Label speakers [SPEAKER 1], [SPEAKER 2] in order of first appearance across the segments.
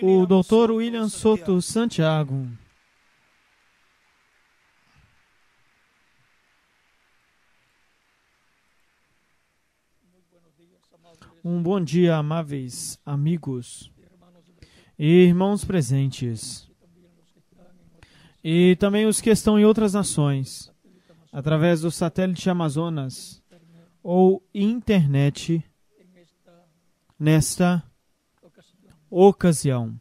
[SPEAKER 1] o Dr. William Soto Santiago. Um bom dia, amáveis amigos e irmãos presentes, e também os que estão em outras nações, através do satélite Amazonas ou internet, nesta ocasião.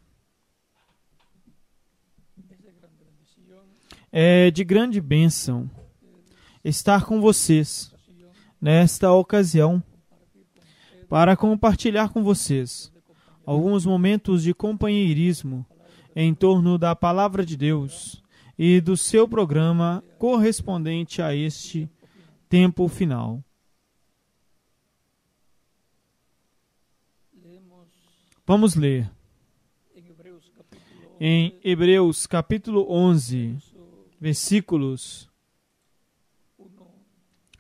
[SPEAKER 1] É de grande bênção estar com vocês nesta ocasião para compartilhar com vocês alguns momentos de companheirismo em torno da Palavra de Deus e do seu programa correspondente a este tempo final. Vamos ler em Hebreus capítulo 11, versículos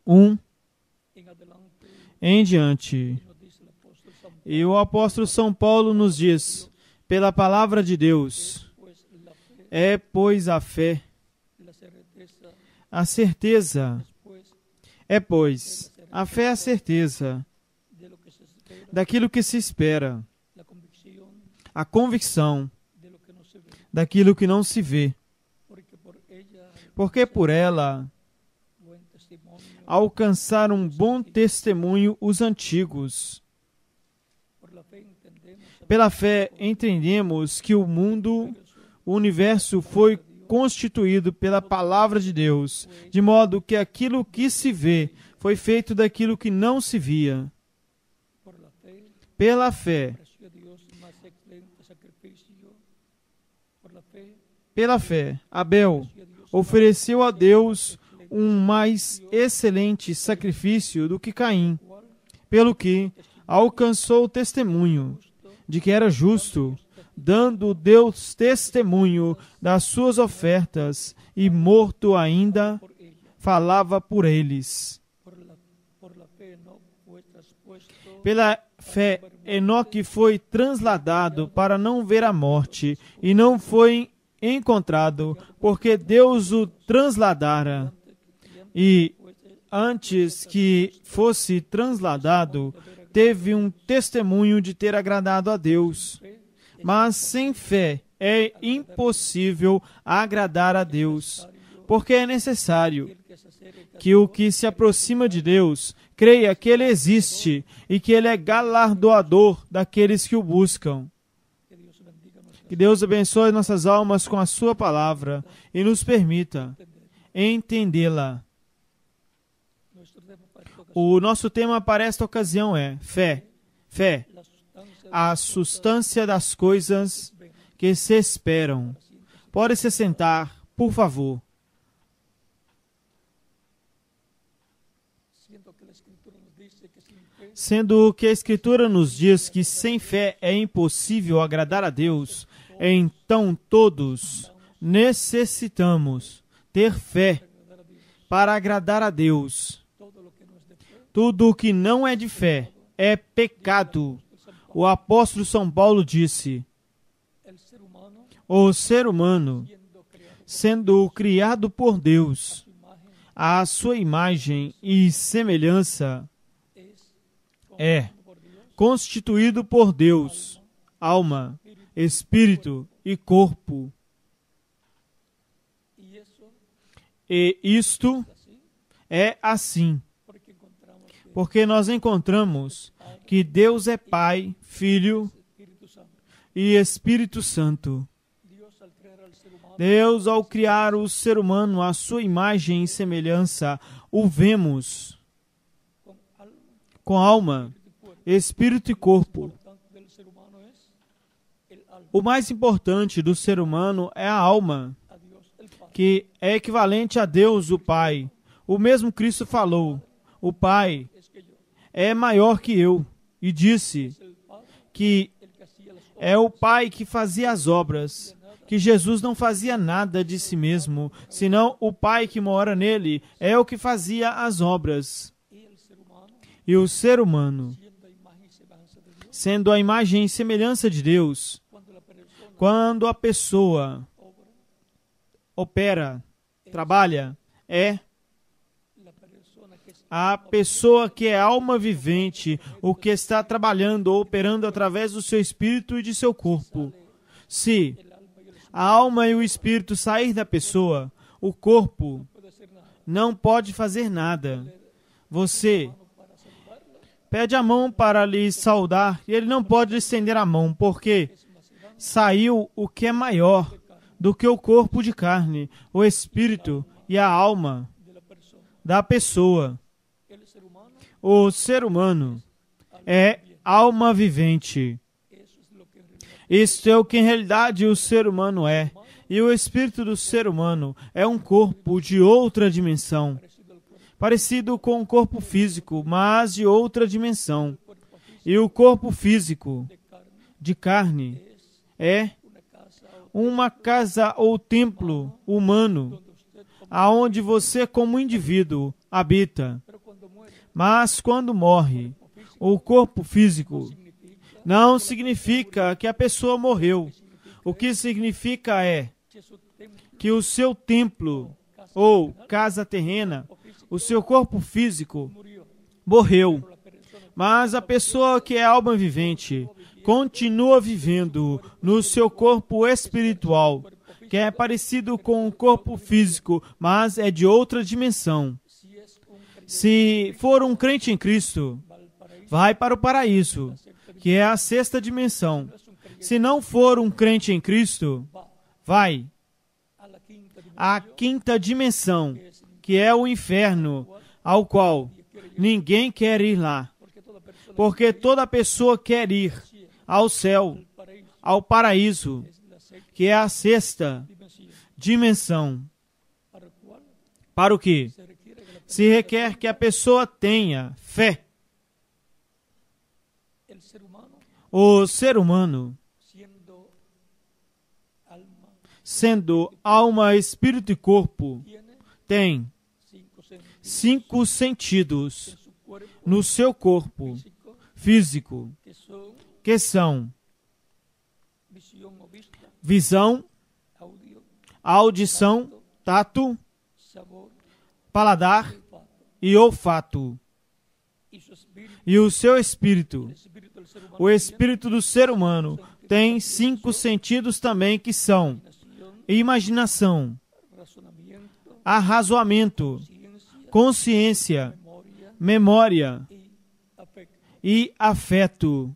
[SPEAKER 1] 1 em diante. E o apóstolo São Paulo nos diz, pela palavra de Deus, pois, a fé, a certeza daquilo que se espera, a convicção daquilo que não se vê, porque por ela alcançaram bom testemunho os antigos. Pela fé entendemos que o mundo, o universo foi constituído pela palavra de Deus, de modo que aquilo que se vê foi feito daquilo que não se via. Pela fé, Abel ofereceu a Deus um mais excelente sacrifício do que Caim, pelo que alcançou o testemunho de que era justo, dando Deus testemunho das suas ofertas, e morto ainda, falava por eles. Pela fé, Enoque foi transladado para não ver a morte, e não foi encontrado, porque Deus o transladara. E antes que fosse transladado, teve um testemunho de ter agradado a Deus. Mas sem fé é impossível agradar a Deus, porque é necessário que o que se aproxima de Deus creia que Ele existe e que Ele é galardoador daqueles que o buscam. Que Deus abençoe nossas almas com a sua palavra e nos permita entendê-la. O nosso tema para esta ocasião é fé. Fé, a substância das coisas que se esperam. Pode se sentar, por favor. Sendo que a Escritura nos diz que sem fé é impossível agradar a Deus, então todos necessitamos ter fé para agradar a Deus. Tudo o que não é de fé é pecado. O apóstolo São Paulo disse, o ser humano, sendo criado por Deus, à sua imagem e semelhança, é constituído por Deus, alma, espírito e corpo. E isto é assim, porque nós encontramos que Deus é Pai, Filho e Espírito Santo. Deus, ao criar o ser humano à sua imagem e semelhança, o vemos com alma, espírito e corpo. O mais importante do ser humano é a alma, que é equivalente a Deus, o Pai. O mesmo Cristo falou, o Pai é maior que eu, e disse que é o Pai que fazia as obras, que Jesus não fazia nada de si mesmo, senão o Pai que mora nele é o que fazia as obras. E o ser humano, sendo a imagem e semelhança de Deus. Quando a pessoa opera, trabalha, é a pessoa que é alma vivente, o que está trabalhando ou operando através do seu espírito e de seu corpo. Se a alma e o espírito sair da pessoa, o corpo não pode fazer nada. Você pede a mão para lhe saudar e ele não pode estender a mão, porque saiu o que é maior do que o corpo de carne, o espírito e a alma da pessoa. O ser humano é alma vivente. Isto é o que em realidade o ser humano é. E o espírito do ser humano é um corpo de outra dimensão, parecido com o corpo físico, mas de outra dimensão. E o corpo físico de carne é uma casa ou templo humano, aonde você como indivíduo habita. Mas quando morre, o corpo físico não significa que a pessoa morreu. O que significa é que o seu templo ou casa terrena, o seu corpo físico, morreu. Mas a pessoa que é alma vivente continua vivendo no seu corpo espiritual, que é parecido com o corpo físico, mas é de outra dimensão. Se for um crente em Cristo, vai para o paraíso, que é a sexta dimensão. Se não for um crente em Cristo, vai à quinta dimensão, que é o inferno, ao qual ninguém quer ir lá. Porque toda pessoa quer ir ao céu, ao paraíso, que é a sexta dimensão. Para o quê? Se requer que a pessoa tenha fé. O ser humano, sendo alma, espírito e corpo, tem 5 sentidos no seu corpo físico, que são visão, audição, tato, paladar e olfato. E o seu espírito, o espírito do ser humano, tem 5 sentidos também, que são imaginação, arrazoamento, consciência, memória e afeto.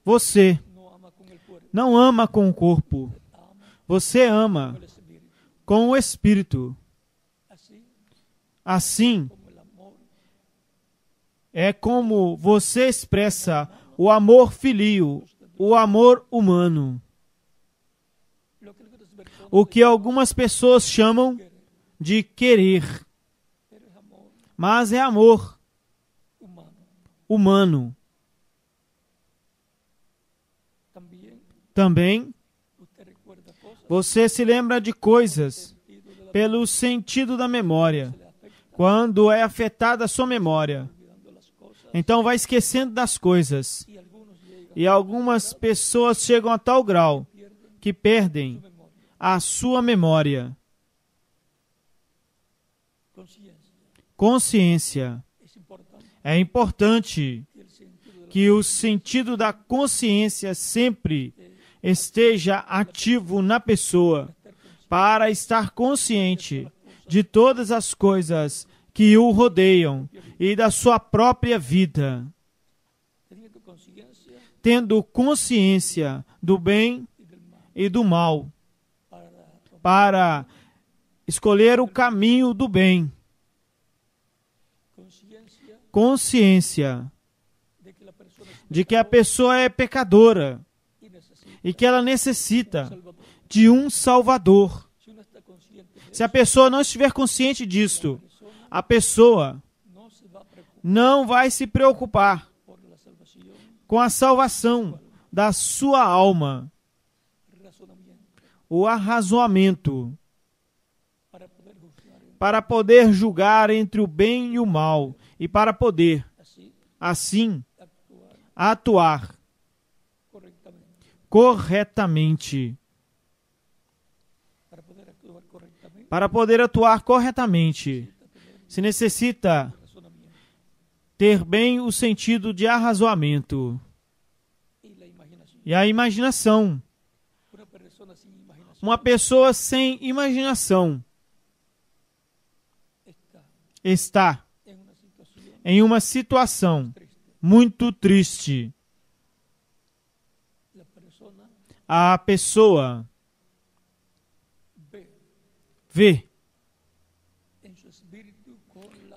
[SPEAKER 1] Você não ama com o corpo, você ama com o espírito. Assim, é como você expressa o amor filio, o amor humano. O que algumas pessoas chamam de querer, mas é amor humano. Também, você se lembra de coisas pelo sentido da memória. Quando é afetada a sua memória, então vai esquecendo das coisas. E algumas pessoas chegam a tal grau que perdem a sua memória. Consciência. É importante que o sentido da consciência sempre esteja ativo na pessoa, para estar consciente de todas as coisas que o rodeiam e da sua própria vida, tendo consciência do bem e do mal, para escolher o caminho do bem. Consciência de que a pessoa é pecadora e que ela necessita de um Salvador. Se a pessoa não estiver consciente disto, a pessoa não vai se preocupar com a salvação da sua alma. O arrazoamento para poder julgar entre o bem e o mal, e para poder, assim, atuar corretamente. Para poder atuar corretamente, se necessita ter bem o sentido de arrazoamento e a imaginação. Uma pessoa sem imaginação está em uma situação muito triste. A pessoa vê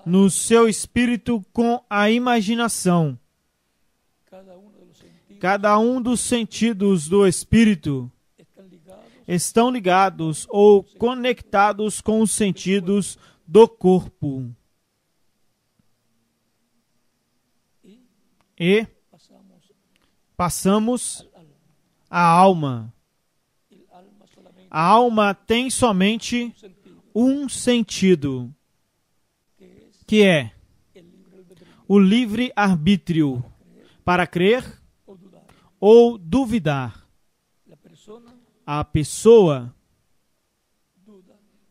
[SPEAKER 1] no seu espírito com a imaginação. Cada um dos sentidos do espírito estão ligados ou conectados com os sentidos do corpo. E passamos à alma. A alma tem somente um sentido, que é o livre-arbítrio para crer ou duvidar. A pessoa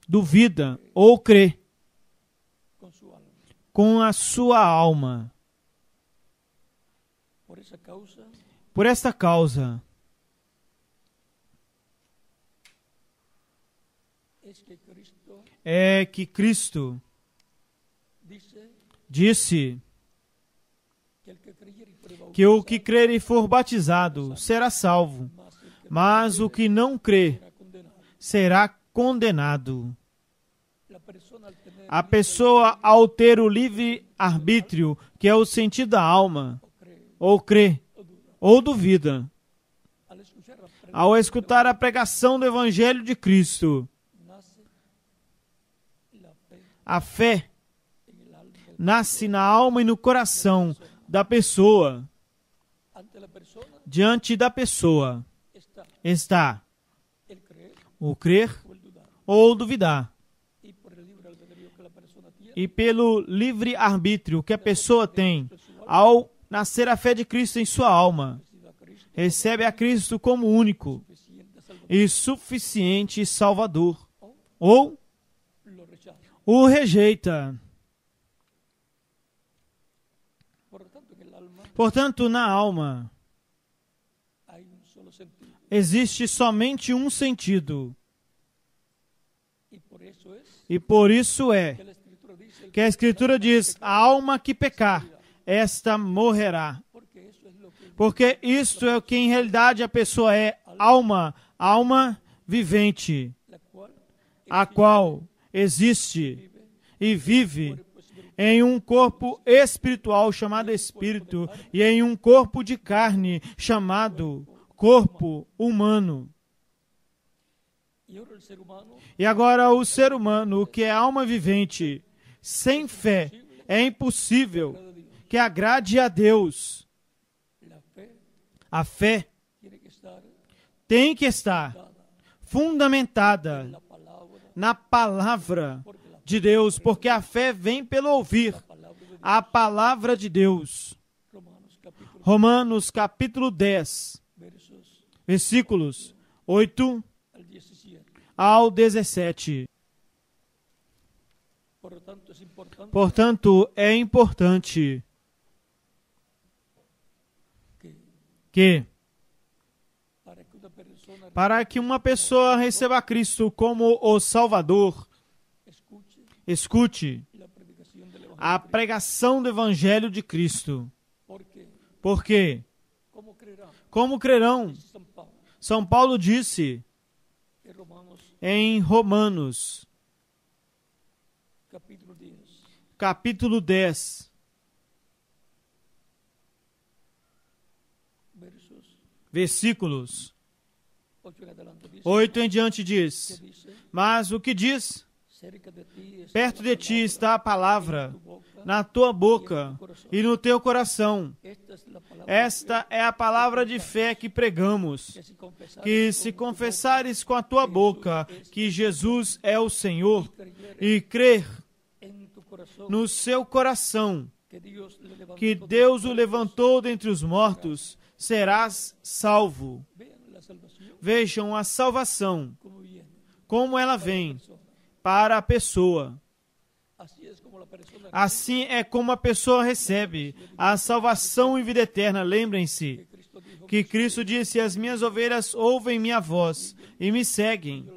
[SPEAKER 1] duvida ou crê com a sua alma. Por esta causa, é que Cristo disse que o que crer e for batizado será salvo, mas o que não crer será condenado. A pessoa, ao ter o livre-arbítrio, que é o sentido da alma, ou crê, ou duvida, ao escutar a pregação do Evangelho de Cristo, a fé nasce na alma e no coração da pessoa. Diante da pessoa está o crer ou duvidar. E pelo livre-arbítrio que a pessoa tem, ao nascer a fé de Cristo em sua alma, recebe a Cristo como único e suficiente Salvador, ou o rejeita. Portanto, na alma existe somente um sentido. E por isso é que a Escritura diz: a alma que pecar, esta morrerá. Porque isto é o que em realidade a pessoa é: alma vivente, a qual existe e vive em um corpo espiritual chamado espírito e em um corpo de carne chamado corpo humano. E agora o ser humano, que é alma vivente, sem fé, é impossível que agrade a Deus. A fé tem que estar fundamentada na palavra de Deus, porque a fé vem pelo ouvir a palavra de Deus. Romanos capítulo 10, versículos 8 ao 17. Portanto, é importante que, para que uma pessoa receba Cristo como o Salvador, escute a pregação do Evangelho de Cristo. Porque, como crerão? São Paulo disse em Romanos, capítulo 10, versículos 8 em diante diz: mas o que diz? Perto de ti está a palavra, na tua boca e no teu coração. Esta é a palavra de fé que pregamos, que se confessares com a tua boca que Jesus é o Senhor e crer no seu coração que Deus o levantou dentre os mortos, serás salvo. Vejam a salvação, como ela vem para a pessoa. Assim é como a pessoa recebe a salvação e vida eterna. Lembrem-se que Cristo disse: as minhas ovelhas ouvem minha voz e me seguem,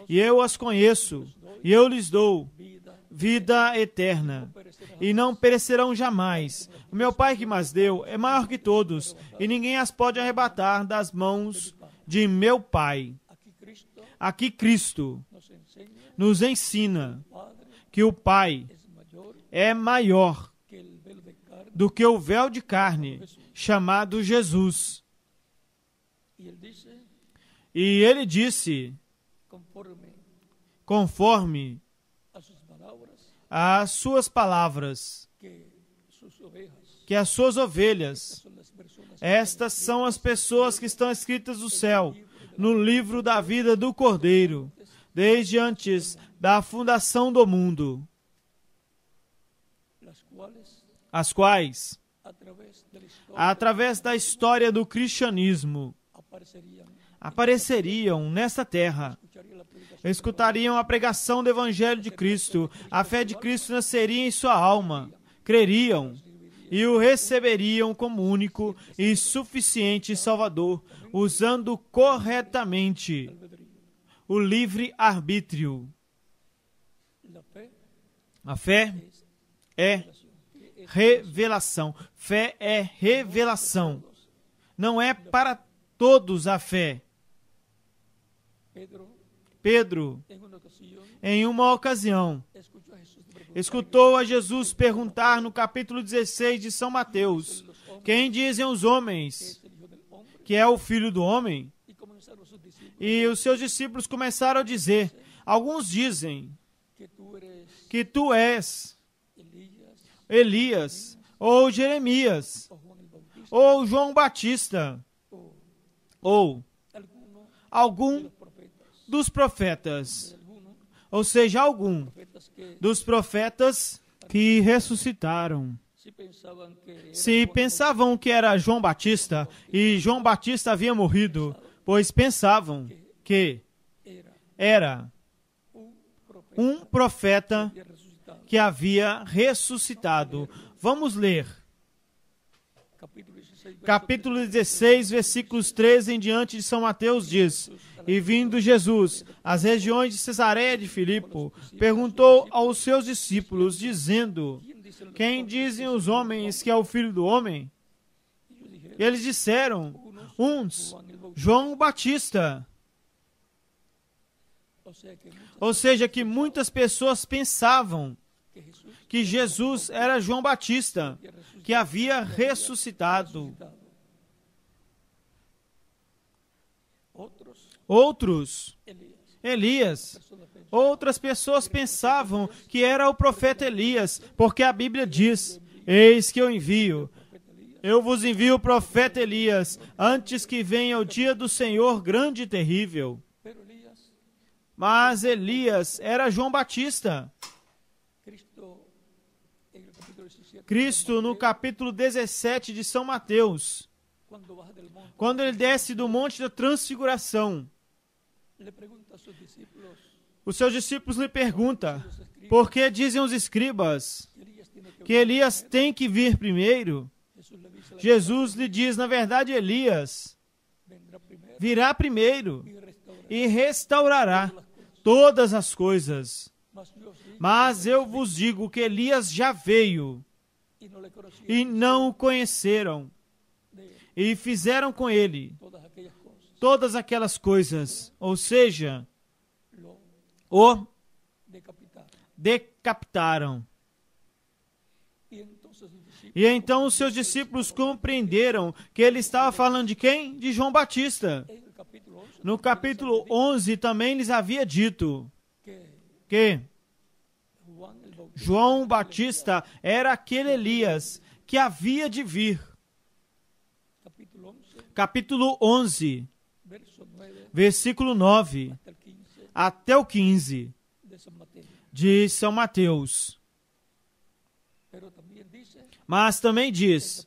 [SPEAKER 1] e eu as conheço, e eu lhes dou vida eterna, e não perecerão jamais. O meu Pai que mas deu é maior que todos, e ninguém as pode arrebatar das mãos de meu Pai. Aqui Cristo nos ensina que o Pai é maior do que o véu de carne chamado Jesus. E ele disse, conforme as suas palavras, que as suas ovelhas, estas são as pessoas que estão escritas no céu, no livro da vida do Cordeiro, desde antes da fundação do mundo, as quais, através da história do cristianismo, apareceriam nesta terra, escutariam a pregação do Evangelho de Cristo, a fé de Cristo nasceria em sua alma, creriam e o receberiam como único e suficiente Salvador, usando corretamente o livre-arbítrio. A fé é revelação. Fé é revelação. Não é para todos a fé. Pedro, em uma ocasião, escutou a Jesus perguntar no capítulo 16 de São Mateus: quem dizem os homens que é o Filho do Homem? E os seus discípulos começaram a dizer: alguns dizem que tu és Elias, ou Jeremias, ou João Batista, ou algum dos profetas, ou seja, algum dos profetas que ressuscitaram. Se pensavam que era João Batista, e João Batista havia morrido, pois pensavam que era um profeta que havia ressuscitado. Vamos ler. Capítulo 16, versículos 13 em diante de São Mateus diz: e vindo Jesus às regiões de Cesareia de Filipe, perguntou aos seus discípulos, dizendo: quem dizem os homens que é o Filho do Homem? E eles disseram: uns, João Batista. Ou seja, que muitas pessoas pensavam que Jesus era João Batista, que havia ressuscitado. Outros, Elias. Outras pessoas pensavam que era o profeta Elias, porque a Bíblia diz: eis que eu vos envio o profeta Elias, antes que venha o dia do Senhor grande e terrível. Mas Elias era João Batista. Cristo, no capítulo 17 de São Mateus, quando ele desce do Monte da Transfiguração, os seus discípulos lhe perguntam: por que dizem os escribas que Elias tem que vir primeiro? Jesus lhe diz: na verdade, Elias virá primeiro e restaurará todas as coisas. Mas eu vos digo que Elias já veio e não o conheceram, e fizeram com ele todas aquelas coisas, ou seja, o decapitaram. E então os seus discípulos compreenderam que ele estava falando de quem? De João Batista. No capítulo 11 também lhes havia dito que João Batista era aquele Elias que havia de vir. Capítulo 11, versículo 9 até o 15 de São Mateus. Mas também diz,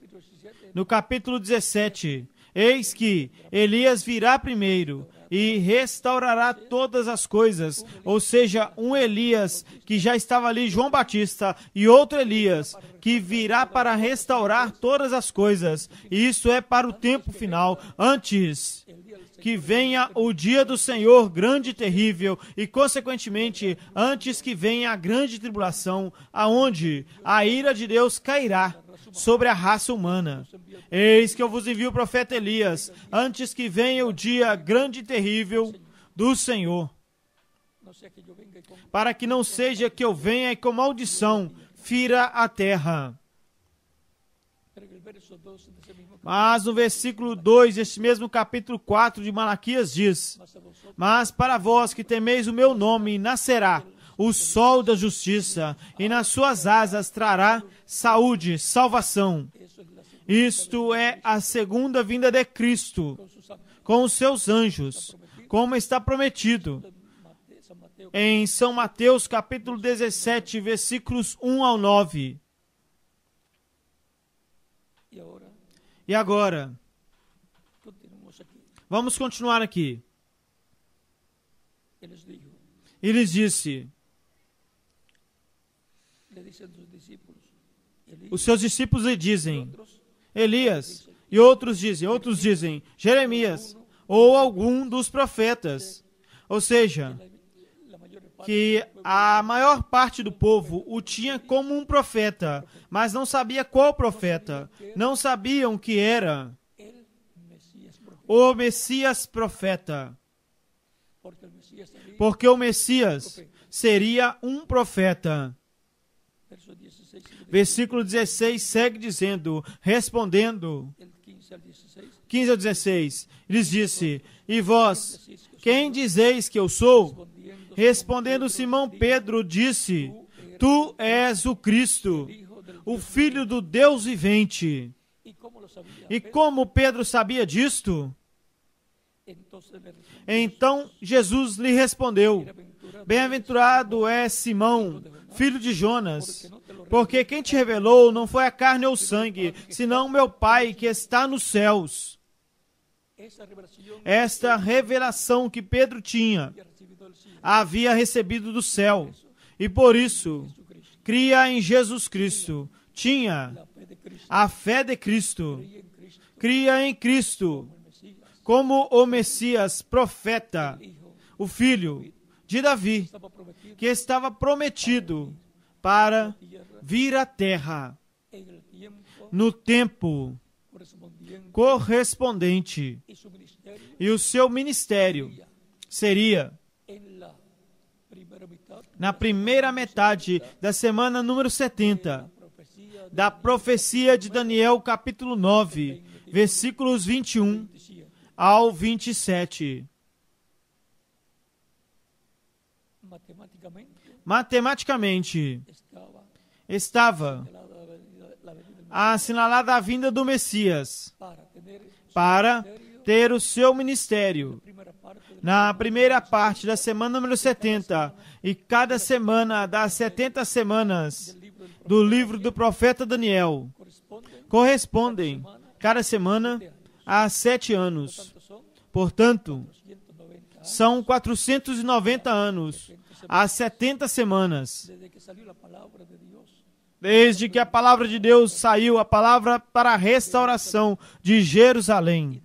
[SPEAKER 1] no capítulo 17, eis que Elias virá primeiro e restaurará todas as coisas. Ou seja, um Elias que já estava ali, João Batista, e outro Elias que virá para restaurar todas as coisas. E isso é para o tempo final, antes que venha o dia do Senhor grande e terrível, e consequentemente, antes que venha a grande tribulação, aonde a ira de Deus cairá sobre a raça humana. Eis que eu vos envio o profeta Elias, antes que venha o dia grande e terrível do Senhor, para que não seja que eu venha e com maldição fira a terra. Mas no versículo 2, deste mesmo capítulo 4 de Malaquias diz, mas para vós que temeis o meu nome, nascerá o sol da justiça, e nas suas asas trará saúde, salvação. Isto é a segunda vinda de Cristo, com os seus anjos, como está prometido em São Mateus capítulo 17, versículos 1 ao 9. E agora, vamos continuar aqui. E lhes disse, os seus discípulos lhe dizem, Elias, e outros dizem, Jeremias, ou algum dos profetas. Ou seja, que a maior parte do povo o tinha como um profeta, mas não sabia qual profeta, não sabiam que era o Messias profeta, porque o Messias seria um profeta. Versículo 16 segue dizendo, respondendo, 15 ao 16, lhes disse, e vós, quem dizeis que eu sou? Respondendo Simão Pedro, disse, tu és o Cristo, o Filho do Deus vivente. E como Pedro sabia disto? Então Jesus lhe respondeu, bem-aventurado é Simão, filho de Jonas, porque quem te revelou não foi a carne ou o sangue, senão meu Pai que está nos céus. Esta revelação que Pedro tinha, havia recebido do céu, e por isso, cria em Jesus Cristo, tinha a fé de Cristo, cria em Cristo, como o Messias, profeta, o filho de Davi, que estava prometido para vir à terra no tempo correspondente, e o seu ministério seria na primeira metade da semana número 70 da profecia de Daniel, capítulo 9, versículos 21 ao 27. Matematicamente, estava assinalada a vinda do Messias para ter o seu ministério na primeira parte da semana número 70, e cada semana das 70 semanas do livro do profeta Daniel correspondem, cada semana, a 7 anos. Portanto, são 490 anos, as 70 semanas, desde que a palavra de Deus saiu, a palavra para a restauração de Jerusalém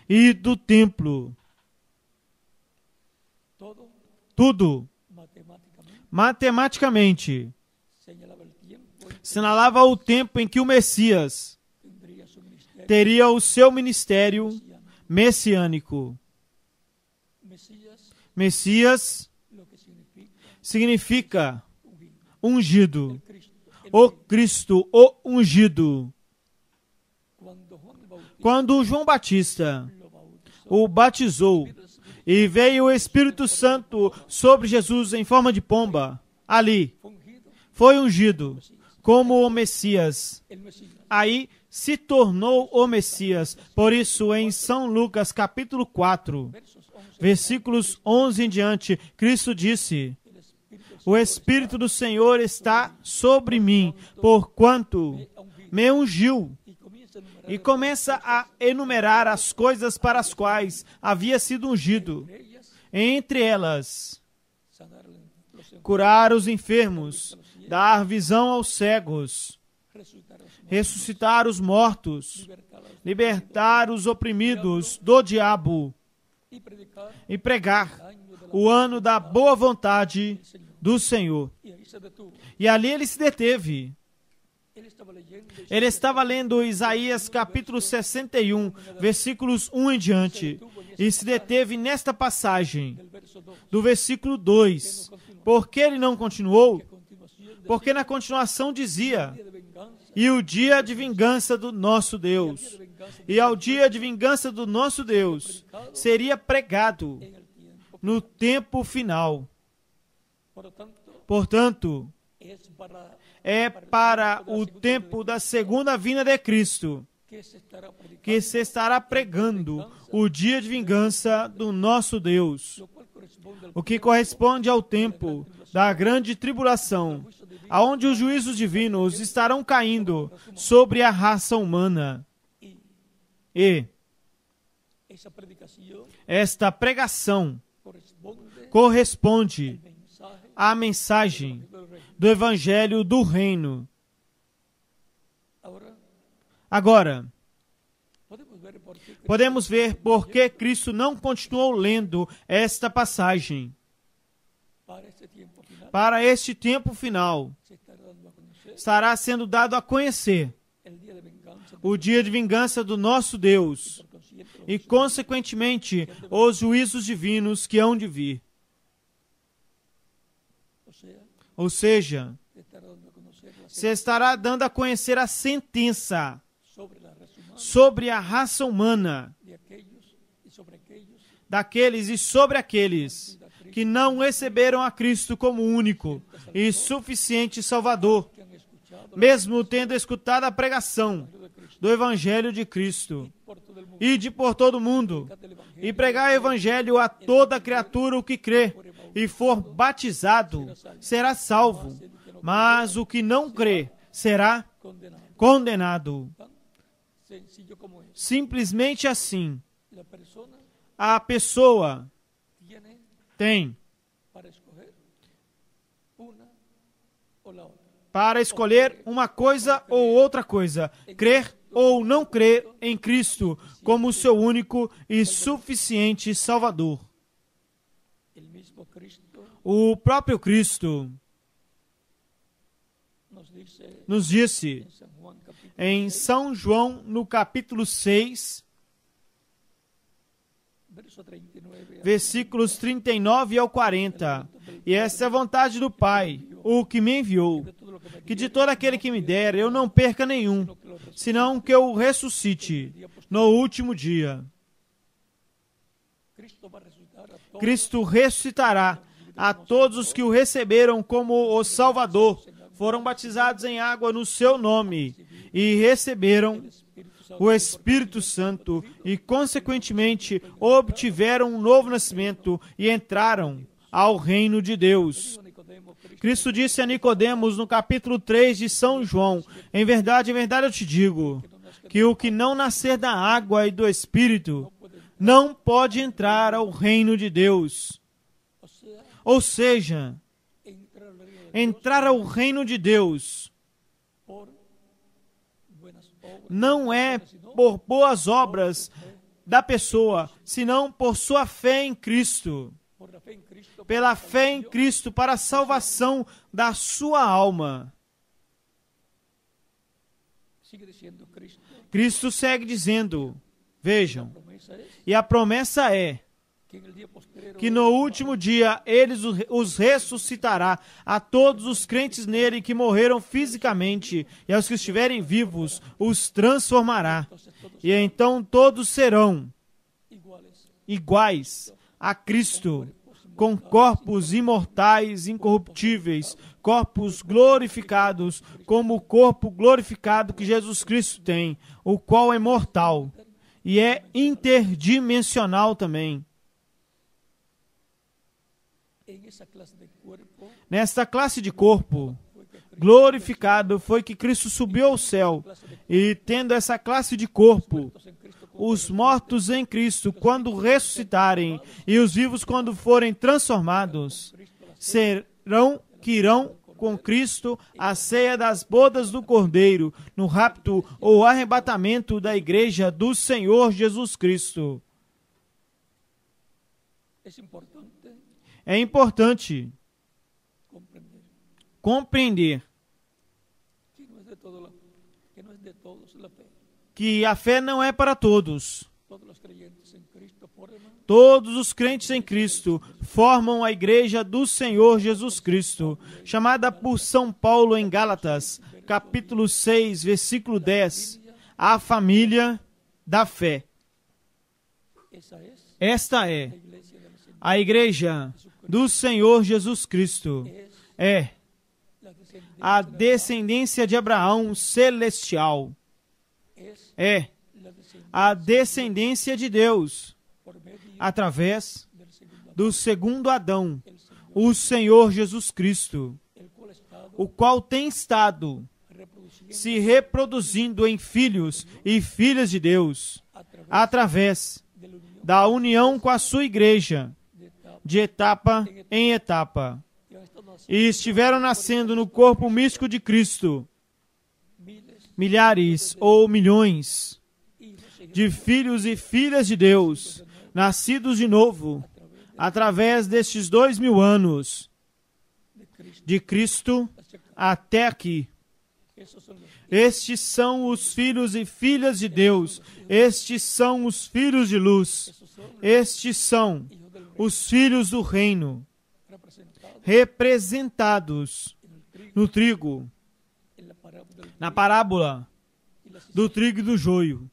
[SPEAKER 1] e do templo. Tudo, matematicamente, assinalava o tempo em que o Messias teria o seu ministério messiânico. Messias significa ungido. O Cristo, o ungido. Quando João Batista o batizou e veio o Espírito Santo sobre Jesus em forma de pomba, ali foi ungido como o Messias. Aí se tornou o Messias. Por isso, em São Lucas, capítulo 4, versículos 11 em diante, Cristo disse, o Espírito do Senhor está sobre mim, porquanto me ungiu. E começa a enumerar as coisas para as quais havia sido ungido. Entre elas, curar os enfermos, dar visão aos cegos, ressuscitar os mortos, libertar os oprimidos do diabo e pregar o ano da boa vontade do Senhor. E ali ele se deteve. Ele estava lendo Isaías capítulo 61, versículos 1 em diante, e se deteve nesta passagem, do versículo 2. Por que ele não continuou? Porque na continuação dizia: e o dia de vingança do nosso Deus, e ao dia de vingança do nosso Deus, seria pregado no tempo final. Portanto, é para o tempo da segunda vinda de Cristo que se estará pregando o dia de vingança do nosso Deus, o que corresponde ao tempo da grande tribulação, aonde os juízos divinos estarão caindo sobre a raça humana. E esta pregação corresponde à mensagem do Evangelho do Reino. Agora, podemos ver por que Cristo não continuou lendo esta passagem. Para este tempo final, estará sendo dado a conhecer o dia de vingança do nosso Deus e, consequentemente, os juízos divinos que hão de vir. Ou seja, se estará dando a conhecer a sentença sobre a raça humana, daqueles e sobre aqueles que não receberam a Cristo como único e suficiente Salvador, mesmo tendo escutado a pregação do Evangelho de Cristo. Ide por todo o mundo e pregar o Evangelho a toda criatura o que crê e for batizado será salvo, mas o que não crê será condenado. Simplesmente assim, a pessoa tem para escolher uma coisa ou outra coisa, crer ou não crer em Cristo como seu único e suficiente Salvador. O próprio Cristo nos disse em São João, no capítulo 6, versículos 39 ao 40, e essa é a vontade do Pai, o que me enviou, que de todo aquele que me der eu não perca nenhum, senão que eu o ressuscite no último dia. Cristo ressuscitará a todos os que o receberam como o Salvador, foram batizados em água no seu nome e receberam o Espírito Santo e, consequentemente, obtiveram um novo nascimento e entraram ao reino de Deus. Cristo disse a Nicodemos no capítulo 3 de São João: em verdade eu te digo, que o que não nascer da água e do Espírito não pode entrar ao reino de Deus. Ou seja, entrar ao reino de Deus não é por boas obras da pessoa, senão por sua fé em Cristo. Pela fé em Cristo para a salvação da sua alma. Cristo segue dizendo, vejam, e a promessa é que no último dia Ele os ressuscitará a todos os crentes nele que morreram fisicamente, e aos que estiverem vivos os transformará. E então todos serão iguais a Cristo, com corpos imortais, incorruptíveis, corpos glorificados, como o corpo glorificado que Jesus Cristo tem, o qual é mortal e é interdimensional também. Nesta classe de corpo, glorificado foi que Cristo subiu ao céu, e tendo essa classe de corpo, os mortos em Cristo, quando ressuscitarem, e os vivos, quando forem transformados, que irão com Cristo à ceia das bodas do Cordeiro, no rapto ou arrebatamento da igreja do Senhor Jesus Cristo. É importante compreender que a fé não é para todos. Todos os crentes em Cristo formam a igreja do Senhor Jesus Cristo, chamada por São Paulo em Gálatas, capítulo 6, versículo 10, a família da fé. Esta é a igreja do Senhor Jesus Cristo. É a descendência de Abraão celestial. É a descendência de Deus através do segundo Adão, o Senhor Jesus Cristo, o qual tem estado se reproduzindo em filhos e filhas de Deus, através da união com a sua igreja, de etapa em etapa, e estiveram nascendo no corpo místico de Cristo, milhares ou milhões de filhos e filhas de Deus, nascidos de novo, através destes 2000 anos, de Cristo até aqui. Estes são os filhos e filhas de Deus, estes são os filhos de luz, estes são os filhos do reino, representados no trigo, na parábola do trigo e do joio.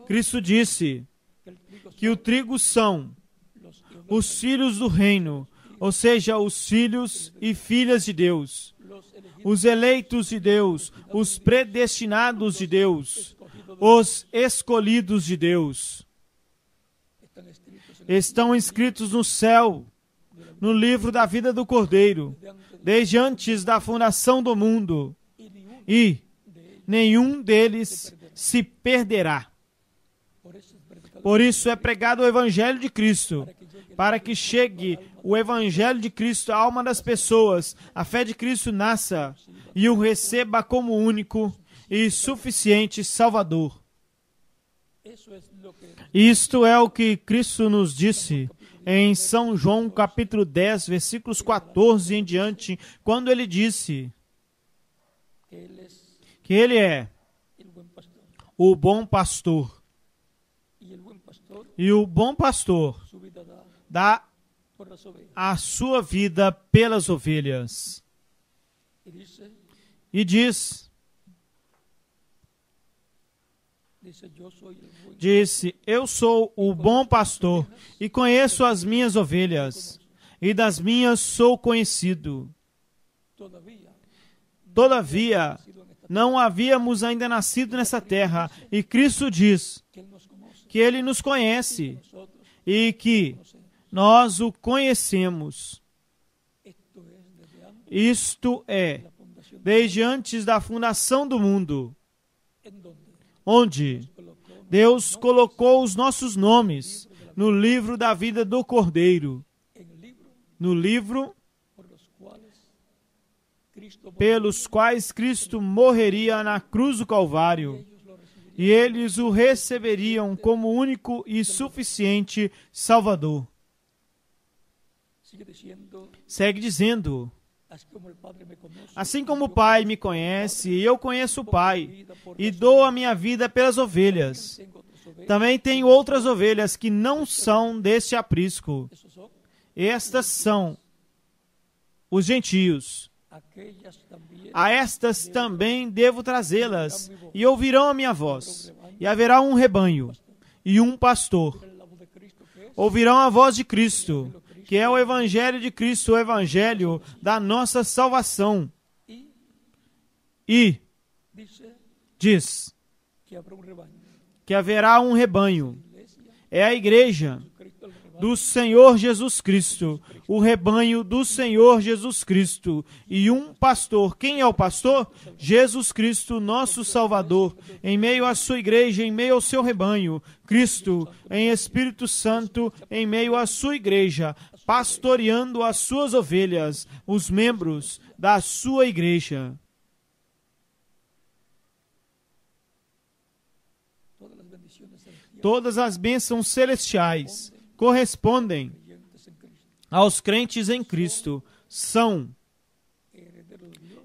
[SPEAKER 1] Cristo disse que o trigo são os filhos do reino, ou seja, os filhos e filhas de Deus, os eleitos de Deus, os predestinados de Deus, os escolhidos de Deus. Estão escritos no céu, no livro da vida do Cordeiro, desde antes da fundação do mundo, e nenhum deles se perderá. Por isso é pregado o Evangelho de Cristo, para que chegue o Evangelho de Cristo à alma das pessoas, a fé de Cristo nasça e o receba como único e suficiente Salvador. Isto é o que Cristo nos disse em São João capítulo 10, versículos 14 em diante, quando ele disse que ele é o bom pastor. E o bom pastor dá a sua vida pelas ovelhas. E disse, eu sou o bom pastor e conheço as minhas ovelhas, e das minhas sou conhecido. Todavia, não havíamos ainda nascido nessa terra, e Cristo diz que Ele nos conhece e que nós o conhecemos. Isto é, desde antes da fundação do mundo, onde Deus colocou os nossos nomes no livro da vida do Cordeiro, no livro pelos quais Cristo morreria na cruz do Calvário, e eles o receberiam como único e suficiente Salvador. Segue dizendo, assim como o Pai me conhece, e eu conheço o Pai, e dou a minha vida pelas ovelhas. Também tenho outras ovelhas que não são deste aprisco. Estas são os gentios. A estas também devo trazê-las, e ouvirão a minha voz. E haverá um rebanho e um pastor. Ouvirão a voz de Cristo, que é o Evangelho de Cristo, o Evangelho da nossa salvação. E diz que haverá um rebanho. É a igreja. do Senhor Jesus Cristo, o rebanho do Senhor Jesus Cristo, e um pastor. Quem é o pastor? Jesus Cristo, nosso Salvador, em meio à sua igreja, em meio ao seu rebanho. Cristo, em Espírito Santo, em meio à sua igreja, pastoreando as suas ovelhas, os membros da sua igreja. Todas as bênçãos celestiais correspondem aos crentes em Cristo, são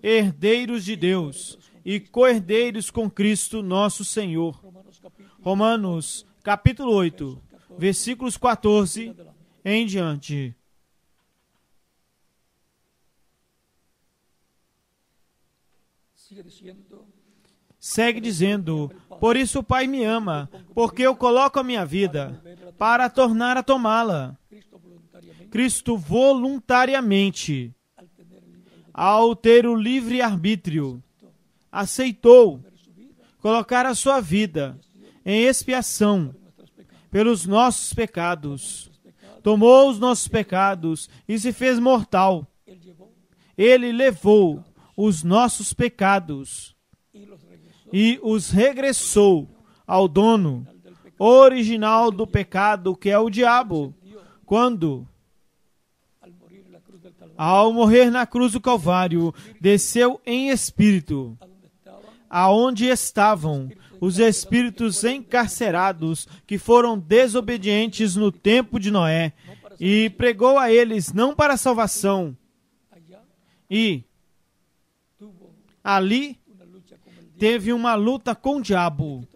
[SPEAKER 1] herdeiros de Deus e co-herdeiros com Cristo nosso Senhor. Romanos capítulo 8, versículos 14 em diante. Segue dizendo: por isso o Pai me ama, porque eu coloco a minha vida para tornar a tomá-la. Cristo voluntariamente, ao ter o livre-arbítrio, aceitou colocar a sua vida em expiação pelos nossos pecados. Tomou os nossos pecados e se fez mortal. Ele levou os nossos pecados e os regressou ao dono original do pecado, que é o diabo, quando, ao morrer na cruz do Calvário, desceu em espírito, aonde estavam os espíritos encarcerados que foram desobedientes no tempo de Noé, e pregou a eles não para a salvação, e ali teve uma luta com o diabo.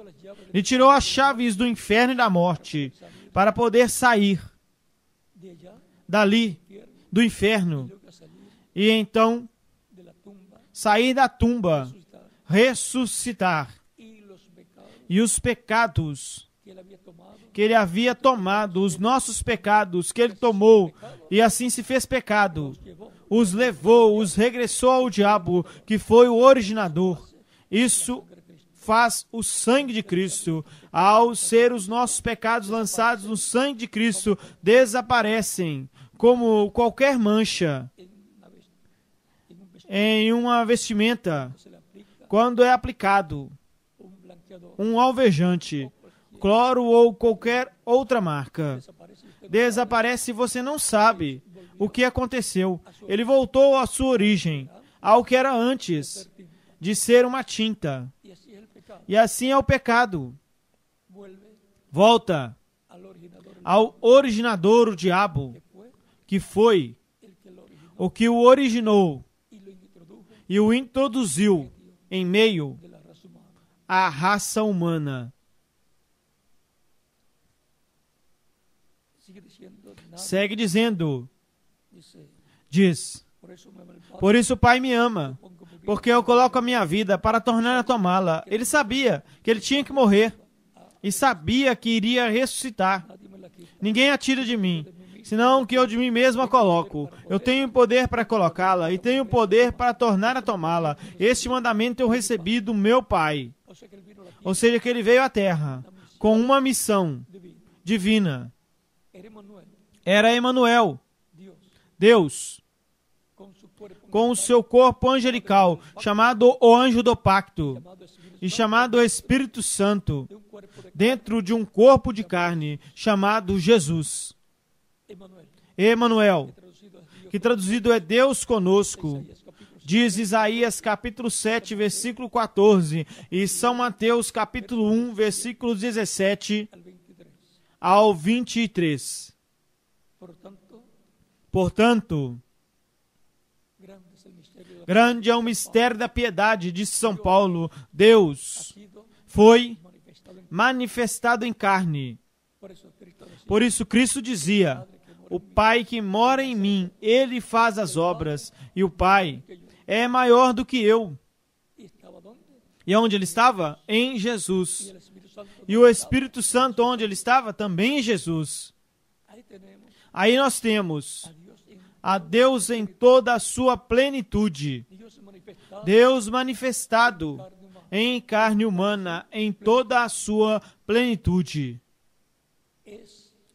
[SPEAKER 1] Ele tirou as chaves do inferno e da morte para poder sair dali, do inferno, e então sair da tumba, ressuscitar. E os pecados que ele havia tomado, os nossos pecados que ele tomou, e assim se fez pecado, os levou, os regressou ao diabo, que foi o originador. Isso faz o sangue de Cristo. Ao ser os nossos pecados lançados no sangue de Cristo, desaparecem como qualquer mancha em uma vestimenta quando é aplicado um alvejante, cloro ou qualquer outra marca. Desaparece e você não sabe o que aconteceu. Ele voltou à sua origem, ao que era antes de ser uma tinta. E assim é o pecado. Volta ao originador, o diabo, que foi o que o originou e o introduziu em meio à raça humana. Segue dizendo, diz: por isso o Pai me ama, porque eu coloco a minha vida para tornar a tomá-la. Ele sabia que ele tinha que morrer e sabia que iria ressuscitar. Ninguém a tira de mim, senão que eu de mim mesmo a coloco. Eu tenho poder para colocá-la e tenho poder para tornar a tomá-la. Este mandamento eu recebi do meu Pai. Ou seja, que ele veio à Terra com uma missão divina. Era Emanuel, Deus, com o seu corpo angelical, chamado o anjo do pacto, e chamado Espírito Santo, dentro de um corpo de carne, chamado Jesus. Emanuel, que traduzido é Deus conosco, diz Isaías capítulo 7, versículo 14, e São Mateus capítulo 1, versículos 17 ao 23. Portanto, grande é o mistério da piedade, disse São Paulo. Deus foi manifestado em carne. Por isso Cristo dizia: o Pai que mora em mim, Ele faz as obras, e o Pai é maior do que eu. E onde Ele estava? Em Jesus. E o Espírito Santo, onde Ele estava? Também em Jesus. Aí nós temos a Deus em toda a sua plenitude. Deus manifestado em carne humana, em toda a sua plenitude.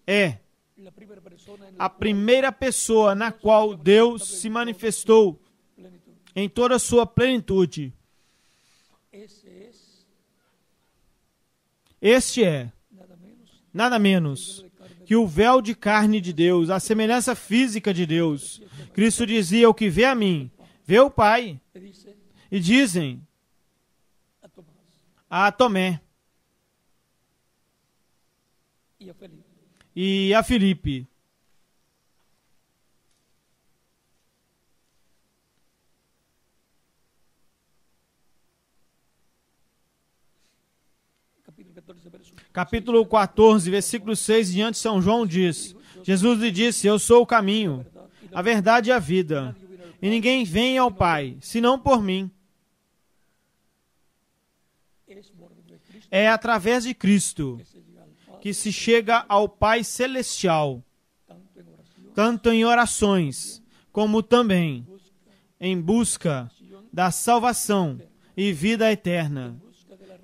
[SPEAKER 1] É a primeira pessoa na qual Deus se manifestou em toda a sua plenitude. Este é nada menos que o véu de carne de Deus, a semelhança física de Deus. Cristo dizia: o que vê a mim, vê o Pai. E dizem a Tomé e a Filipe: capítulo 14, versículo 6 diante, São João diz: Jesus lhe disse: eu sou o caminho, a verdade e a vida, e ninguém vem ao Pai, senão por mim. É através de Cristo que se chega ao Pai Celestial, tanto em orações, como também em busca da salvação e vida eterna,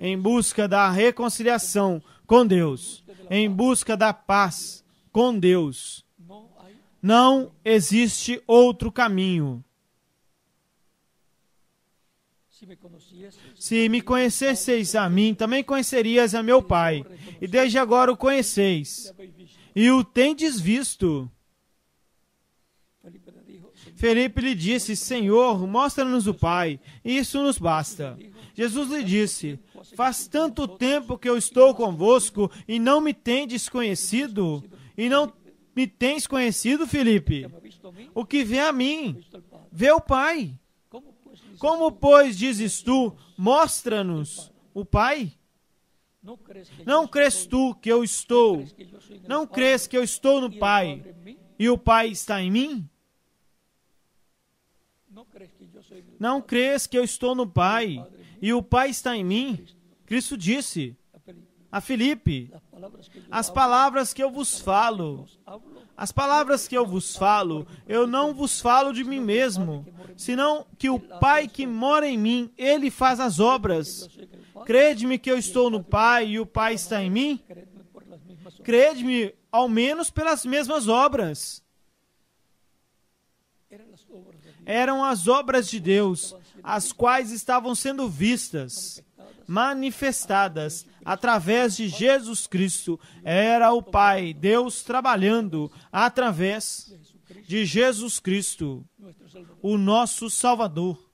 [SPEAKER 1] em busca da reconciliação com Deus, em busca da paz com Deus. Não existe outro caminho. Se me conhecesseis a mim, também conhecerias a meu Pai, e desde agora o conheceis, e o tendes visto. Felipe lhe disse: Senhor, mostra-nos o Pai, e isso nos basta. Jesus lhe disse: faz tanto tempo que eu estou convosco, e não me tendes conhecido? E não me tens conhecido, Felipe? O que vê a mim, vê o Pai. Como, pois, dizes tu: mostra-nos o Pai? Não crês tu que eu estou? Não crês que eu estou no Pai, e o Pai está em mim? Não crês que eu estou no Pai, e o Pai está em mim? Cristo disse a Filipe: as palavras que eu vos falo, eu não vos falo de mim mesmo, senão que o Pai que mora em mim, Ele faz as obras. Crede-me que eu estou no Pai e o Pai está em mim? Crede-me, ao menos, pelas mesmas obras. Eram as obras de Deus, as quais estavam sendo vistas, manifestadas através de Jesus Cristo. Era o Pai, Deus trabalhando através de Jesus Cristo, o nosso Salvador.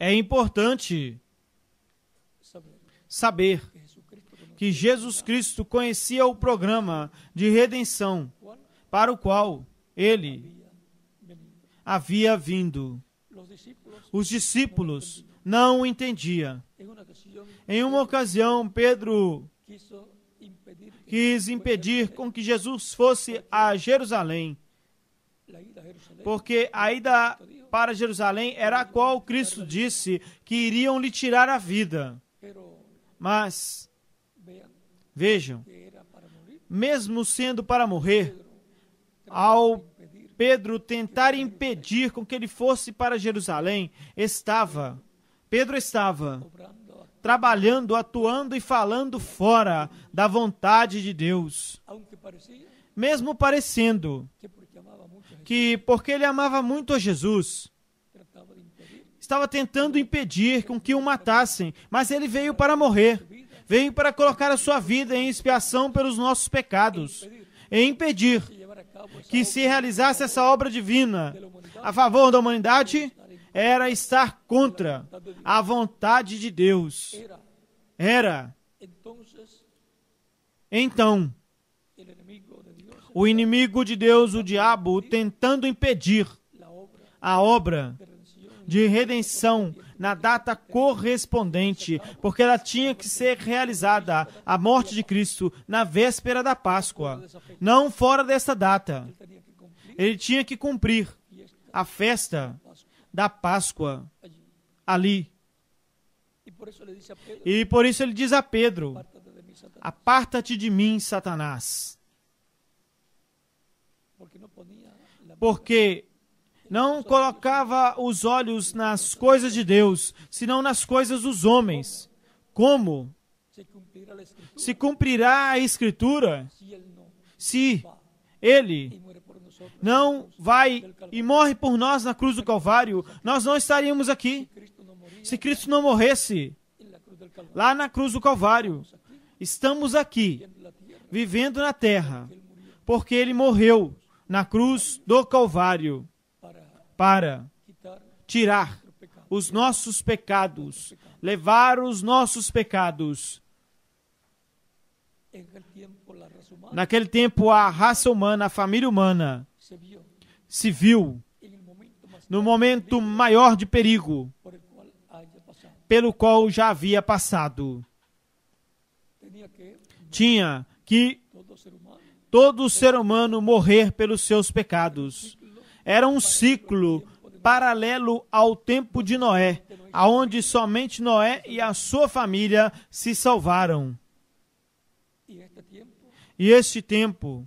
[SPEAKER 1] É importante saber que Jesus Cristo conhecia o programa de redenção para o qual Ele havia vindo. Os discípulos não o entendiam. Em uma ocasião, Pedro quis impedir com que Jesus fosse a Jerusalém, porque a ida para Jerusalém era a qual Cristo disse que iriam lhe tirar a vida. Mas, vejam, mesmo sendo para morrer, ao Pedro tentar impedir com que ele fosse para Jerusalém, Pedro estava trabalhando, atuando e falando fora da vontade de Deus. Mesmo parecendo que, porque ele amava muito a Jesus, estava tentando impedir com que o matassem, mas ele veio para morrer, veio para colocar a sua vida em expiação pelos nossos pecados, e impedir que se realizasse essa obra divina a favor da humanidade, era estar contra a vontade de Deus. Então, o inimigo de Deus, o diabo, tentando impedir a obra de redenção na data correspondente, porque ela tinha que ser realizada, a morte de Cristo, na véspera da Páscoa, não fora dessa data. Ele tinha que cumprir a festa da Páscoa ali. E por isso ele diz a Pedro: aparta-te de mim, Satanás. Porque não colocava os olhos nas coisas de Deus, senão nas coisas dos homens. Como se cumprirá a Escritura, se Ele não vai e morre por nós na cruz do Calvário, nós não estaríamos aqui. Se Cristo não morresse lá na cruz do Calvário, estamos aqui, vivendo na terra, porque Ele morreu na cruz do Calvário para tirar os nossos pecados, levar os nossos pecados. Naquele tempo, a raça humana, a família humana, se viu no momento maior de perigo, pelo qual já havia passado. Tinha que todo ser humano morrer pelos seus pecados. Era um ciclo paralelo ao tempo de Noé, aonde somente Noé e a sua família se salvaram. E este tempo,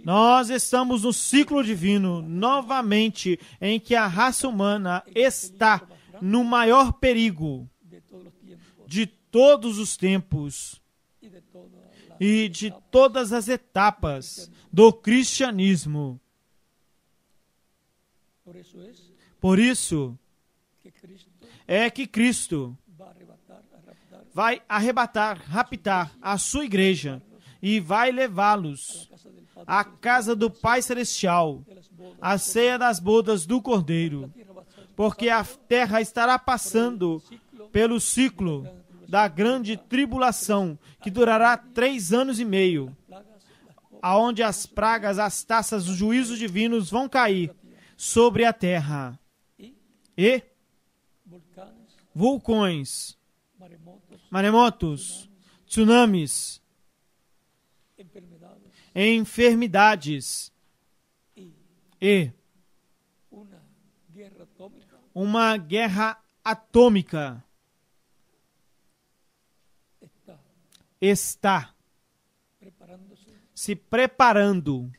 [SPEAKER 1] nós estamos no ciclo divino, novamente, em que a raça humana está no maior perigo de todos os tempos e de todas as etapas do cristianismo. Por isso é que Cristo vai arrebatar, raptar a sua igreja e vai levá-los à casa do Pai Celestial, à ceia das bodas do Cordeiro, porque a terra estará passando pelo ciclo da grande tribulação, que durará 3 anos e meio, aonde as pragas, as taças, os juízos divinos vão cair sobre a terra. E vulcões, maremotos, tsunamis, enfermidades e uma guerra atômica está se preparando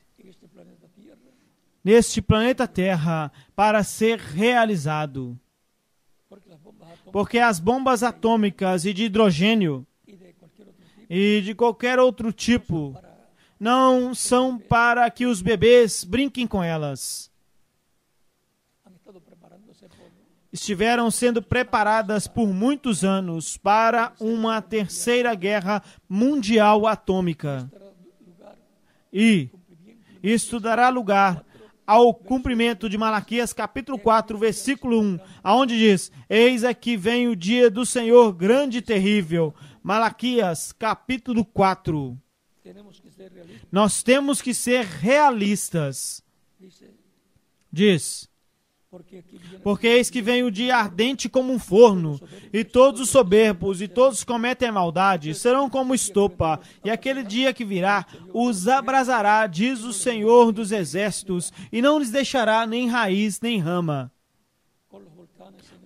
[SPEAKER 1] neste planeta Terra para ser realizado. Porque as bombas atômicas e de hidrogênio e de qualquer outro tipo não são para que os bebês brinquem com elas. Estiveram sendo preparadas por muitos anos para uma terceira guerra mundial atômica. E isto dará lugar ao cumprimento de Malaquias capítulo 4, versículo 1, aonde diz: eis aqui vem o dia do Senhor grande e terrível. Malaquias capítulo 4. Nós temos que ser realistas. Diz: porque eis que vem o dia ardente como um forno, e todos os soberbos e todos que cometem maldade serão como estopa, e aquele dia que virá os abrasará, diz o Senhor dos Exércitos, e não lhes deixará nem raiz nem rama.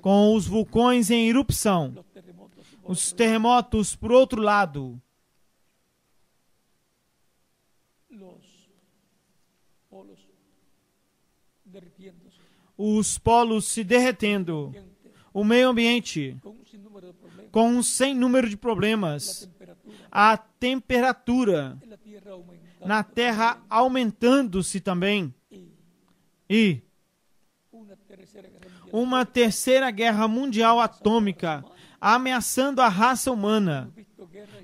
[SPEAKER 1] Com os vulcões em erupção, os terremotos por outro lado, os polos se derretendo, o meio ambiente com um sem número de problemas, a temperatura na Terra aumentando-se também, e uma terceira guerra mundial atômica ameaçando a raça humana.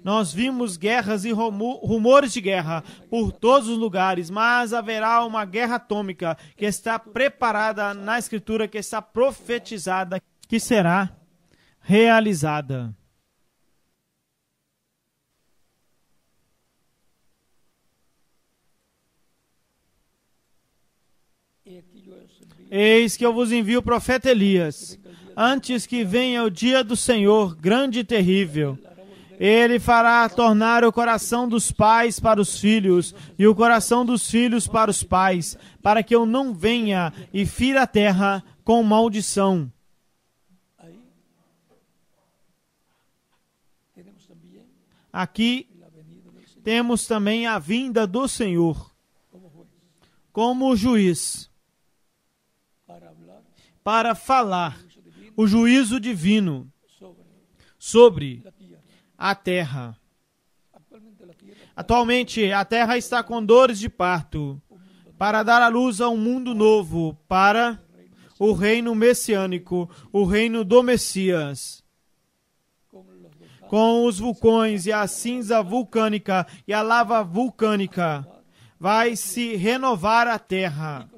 [SPEAKER 1] Nós vimos guerras e rumores de guerra por todos os lugares, mas haverá uma guerra atômica que está preparada na Escritura, que está profetizada, que será realizada. Eis que eu vos envio o profeta Elias, antes que venha o dia do Senhor grande e terrível. Ele fará tornar o coração dos pais para os filhos, e o coração dos filhos para os pais, para que eu não venha e fira a terra com maldição. Aqui temos também a vinda do Senhor como juiz, para falar o juízo divino sobre a terra. Atualmente, a terra está com dores de parto para dar à luz a um mundo novo, para o reino messiânico, o reino do Messias. Com os vulcões e a cinza vulcânica e a lava vulcânica, vai se renovar a terra.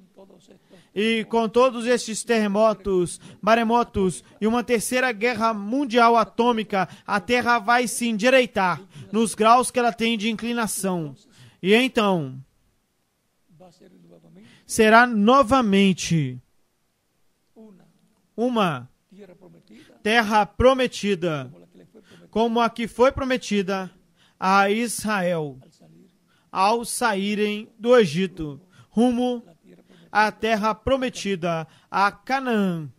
[SPEAKER 1] E com todos estes terremotos, maremotos e uma terceira guerra mundial atômica, a terra vai se endireitar nos graus que ela tem de inclinação. E então, será novamente uma terra prometida, como a que foi prometida a Israel ao saírem do Egito, rumo à terra prometida, a Canaã.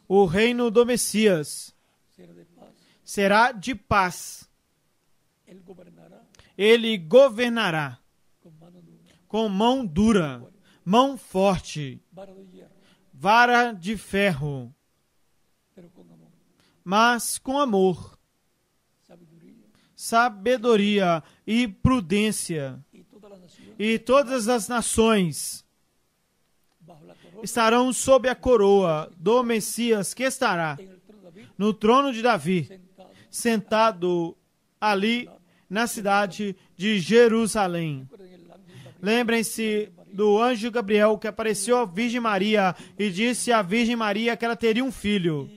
[SPEAKER 1] O reino do Messias será de paz. Ele governará com mão dura, mão forte, vara de ferro, mas com amor, sabedoria e prudência. E todas as nações estarão sob a coroa do Messias, que estará no trono de Davi, sentado ali na cidade de Jerusalém. Lembrem-se do anjo Gabriel que apareceu à Virgem Maria e disse à Virgem Maria que ela teria um filho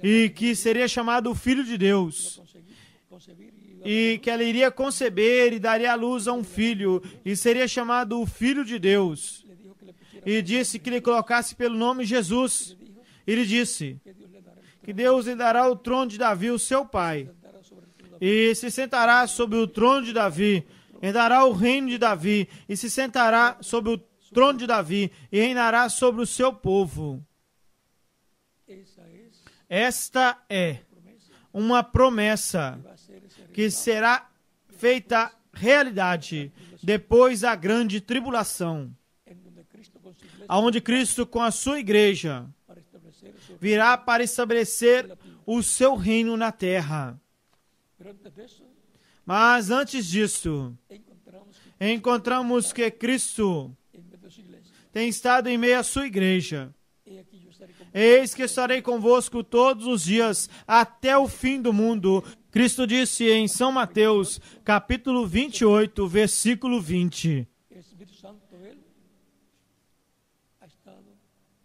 [SPEAKER 1] e que seria chamado o Filho de Deus, e que ela iria conceber e daria à luz a um filho e seria chamado o Filho de Deus, e disse que lhe colocasse pelo nome Jesus. Ele disse que Deus lhe dará o trono de Davi, o seu pai, e se sentará sobre o trono de Davi, herdará o reino de Davi, e se sentará sobre o trono de Davi, e reinará sobre o seu povo. Esta é uma promessa que será feita realidade depois da grande tribulação, aonde Cristo com a sua igreja virá para estabelecer o seu reino na terra. Mas antes disso, encontramos que Cristo tem estado em meio à sua igreja. Eis que estarei convosco todos os dias, até o fim do mundo. Cristo disse em São Mateus, capítulo 28, versículo 20.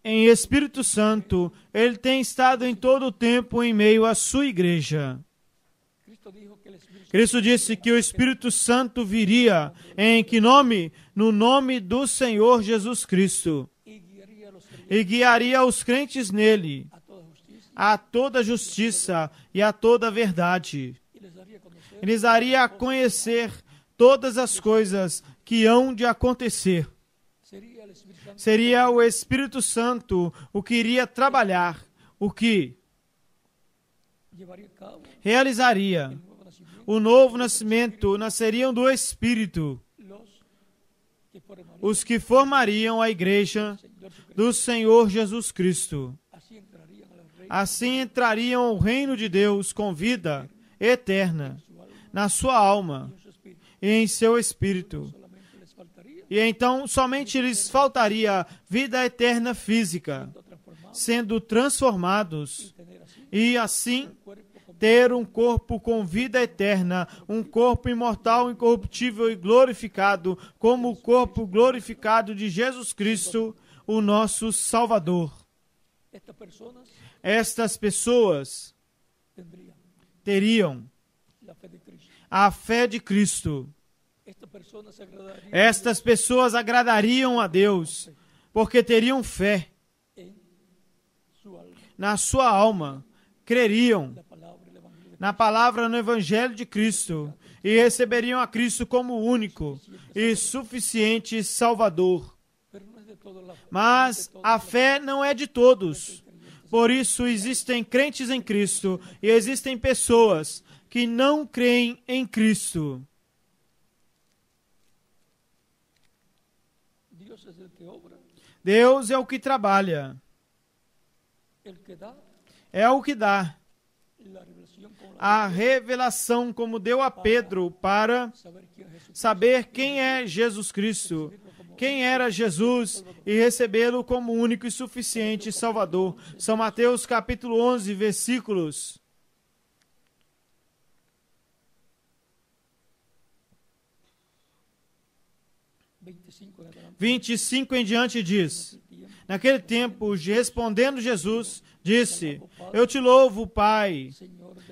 [SPEAKER 1] Em Espírito Santo, Ele tem estado em todo o tempo em meio à sua igreja. Cristo disse que o Espírito Santo viria em que nome? No nome do Senhor Jesus Cristo. E guiaria os crentes nele a toda justiça e a toda verdade. E lhes daria a conhecer todas as coisas que hão de acontecer. Seria o Espírito Santo o que iria trabalhar, o que realizaria o novo nascimento. Nasceriam do Espírito os que formariam a igreja do Senhor Jesus Cristo. Assim entrariam ao reino de Deus com vida eterna na sua alma e em seu espírito. E então somente lhes faltaria vida eterna física, sendo transformados, e assim ter um corpo com vida eterna, um corpo imortal, incorruptível e glorificado, como o corpo glorificado de Jesus Cristo, o nosso Salvador. Estas pessoas teriam a fé de Cristo. Estas pessoas agradariam a Deus, porque teriam fé na sua alma, creriam na palavra, no Evangelho de Cristo, e receberiam a Cristo como único e suficiente Salvador. Mas a fé não é de todos. Por isso existem crentes em Cristo e existem pessoas que não creem em Cristo. Deus é o que trabalha. é o que dá a revelação, como deu a Pedro, para saber quem é Jesus Cristo, quem era Jesus, e recebê-lo como único e suficiente Salvador. São Mateus capítulo 11, versículos 25 em diante diz: naquele tempo, respondendo Jesus, disse: eu te louvo, Pai,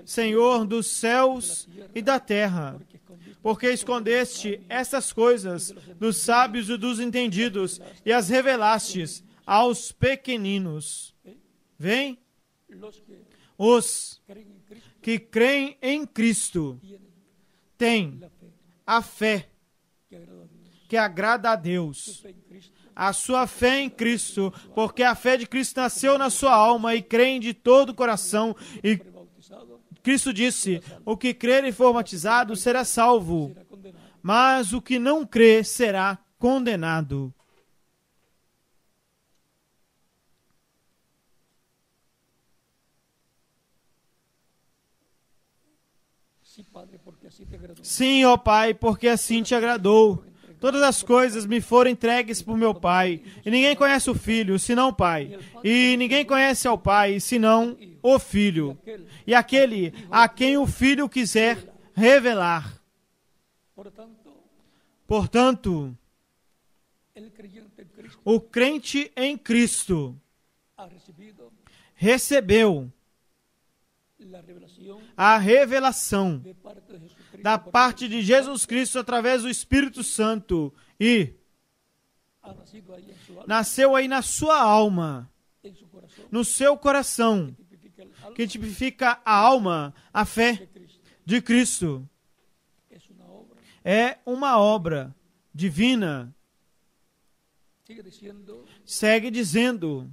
[SPEAKER 1] Senhor dos céus e da terra, porque escondeste estas coisas dos sábios e dos entendidos e as revelastes aos pequeninos. Vem, os que creem em Cristo têm a fé que agrada a Deus. A sua fé em Cristo, porque a fé de Cristo nasceu na sua alma e creem de todo o coração. E Cristo disse: o que crer e for batizado será salvo, mas o que não crer será condenado. Sim, ó Pai, porque assim te agradou. Todas as coisas me foram entregues por meu Pai, e ninguém conhece o Filho, senão o Pai. E ninguém conhece ao Pai, senão o Filho. E aquele a quem o Filho quiser revelar. Portanto, o crente em Cristo recebeu a revelação da parte de Jesus Cristo através do Espírito Santo e nasceu aí na sua alma, no seu coração, que tipifica a alma, a fé de Cristo. É uma obra divina. Segue dizendo: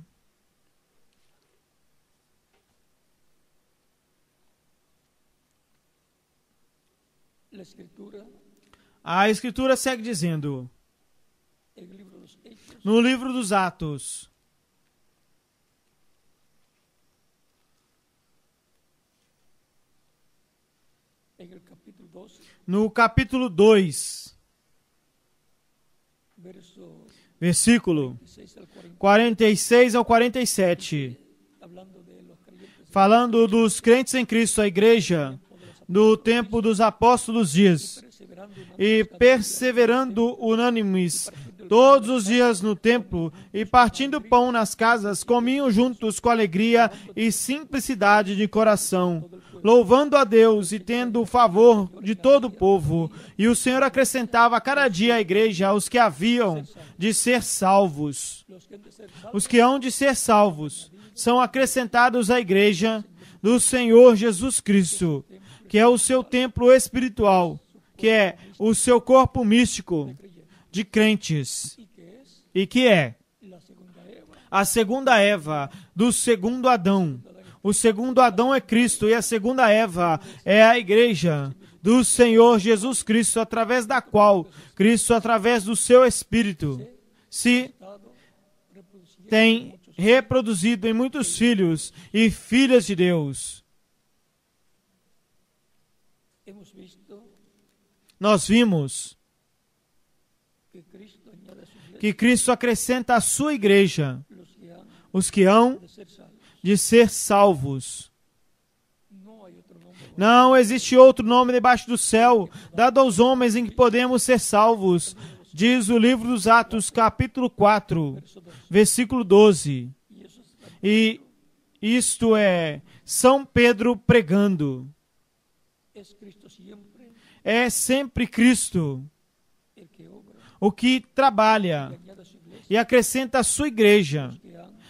[SPEAKER 1] a Escritura segue dizendo, no livro dos Atos, no capítulo 2, versículo 46 ao 47, falando dos crentes em Cristo, a igreja do tempo dos apóstolos diz: e perseverando unânimes todos os dias no templo e partindo pão nas casas, comiam juntos com alegria e simplicidade de coração, louvando a Deus e tendo o favor de todo o povo. E o Senhor acrescentava a cada dia à igreja os que haviam de ser salvos. Os que hão de ser salvos são acrescentados à igreja do Senhor Jesus Cristo, que é o seu templo espiritual, que é o seu corpo místico de crentes, e que é a segunda Eva do segundo Adão. O segundo Adão é Cristo e a segunda Eva é a igreja do Senhor Jesus Cristo, através da qual Cristo, através do seu Espírito, se tem reproduzido em muitos filhos e filhas de Deus. Nós vimos que Cristo acrescenta à sua igreja os que hão de ser salvos. Não existe outro nome debaixo do céu dado aos homens em que podemos ser salvos, diz o livro dos Atos, capítulo 4, versículo 12. E isto é São Pedro pregando. É sempre Cristo o que trabalha e acrescenta à sua igreja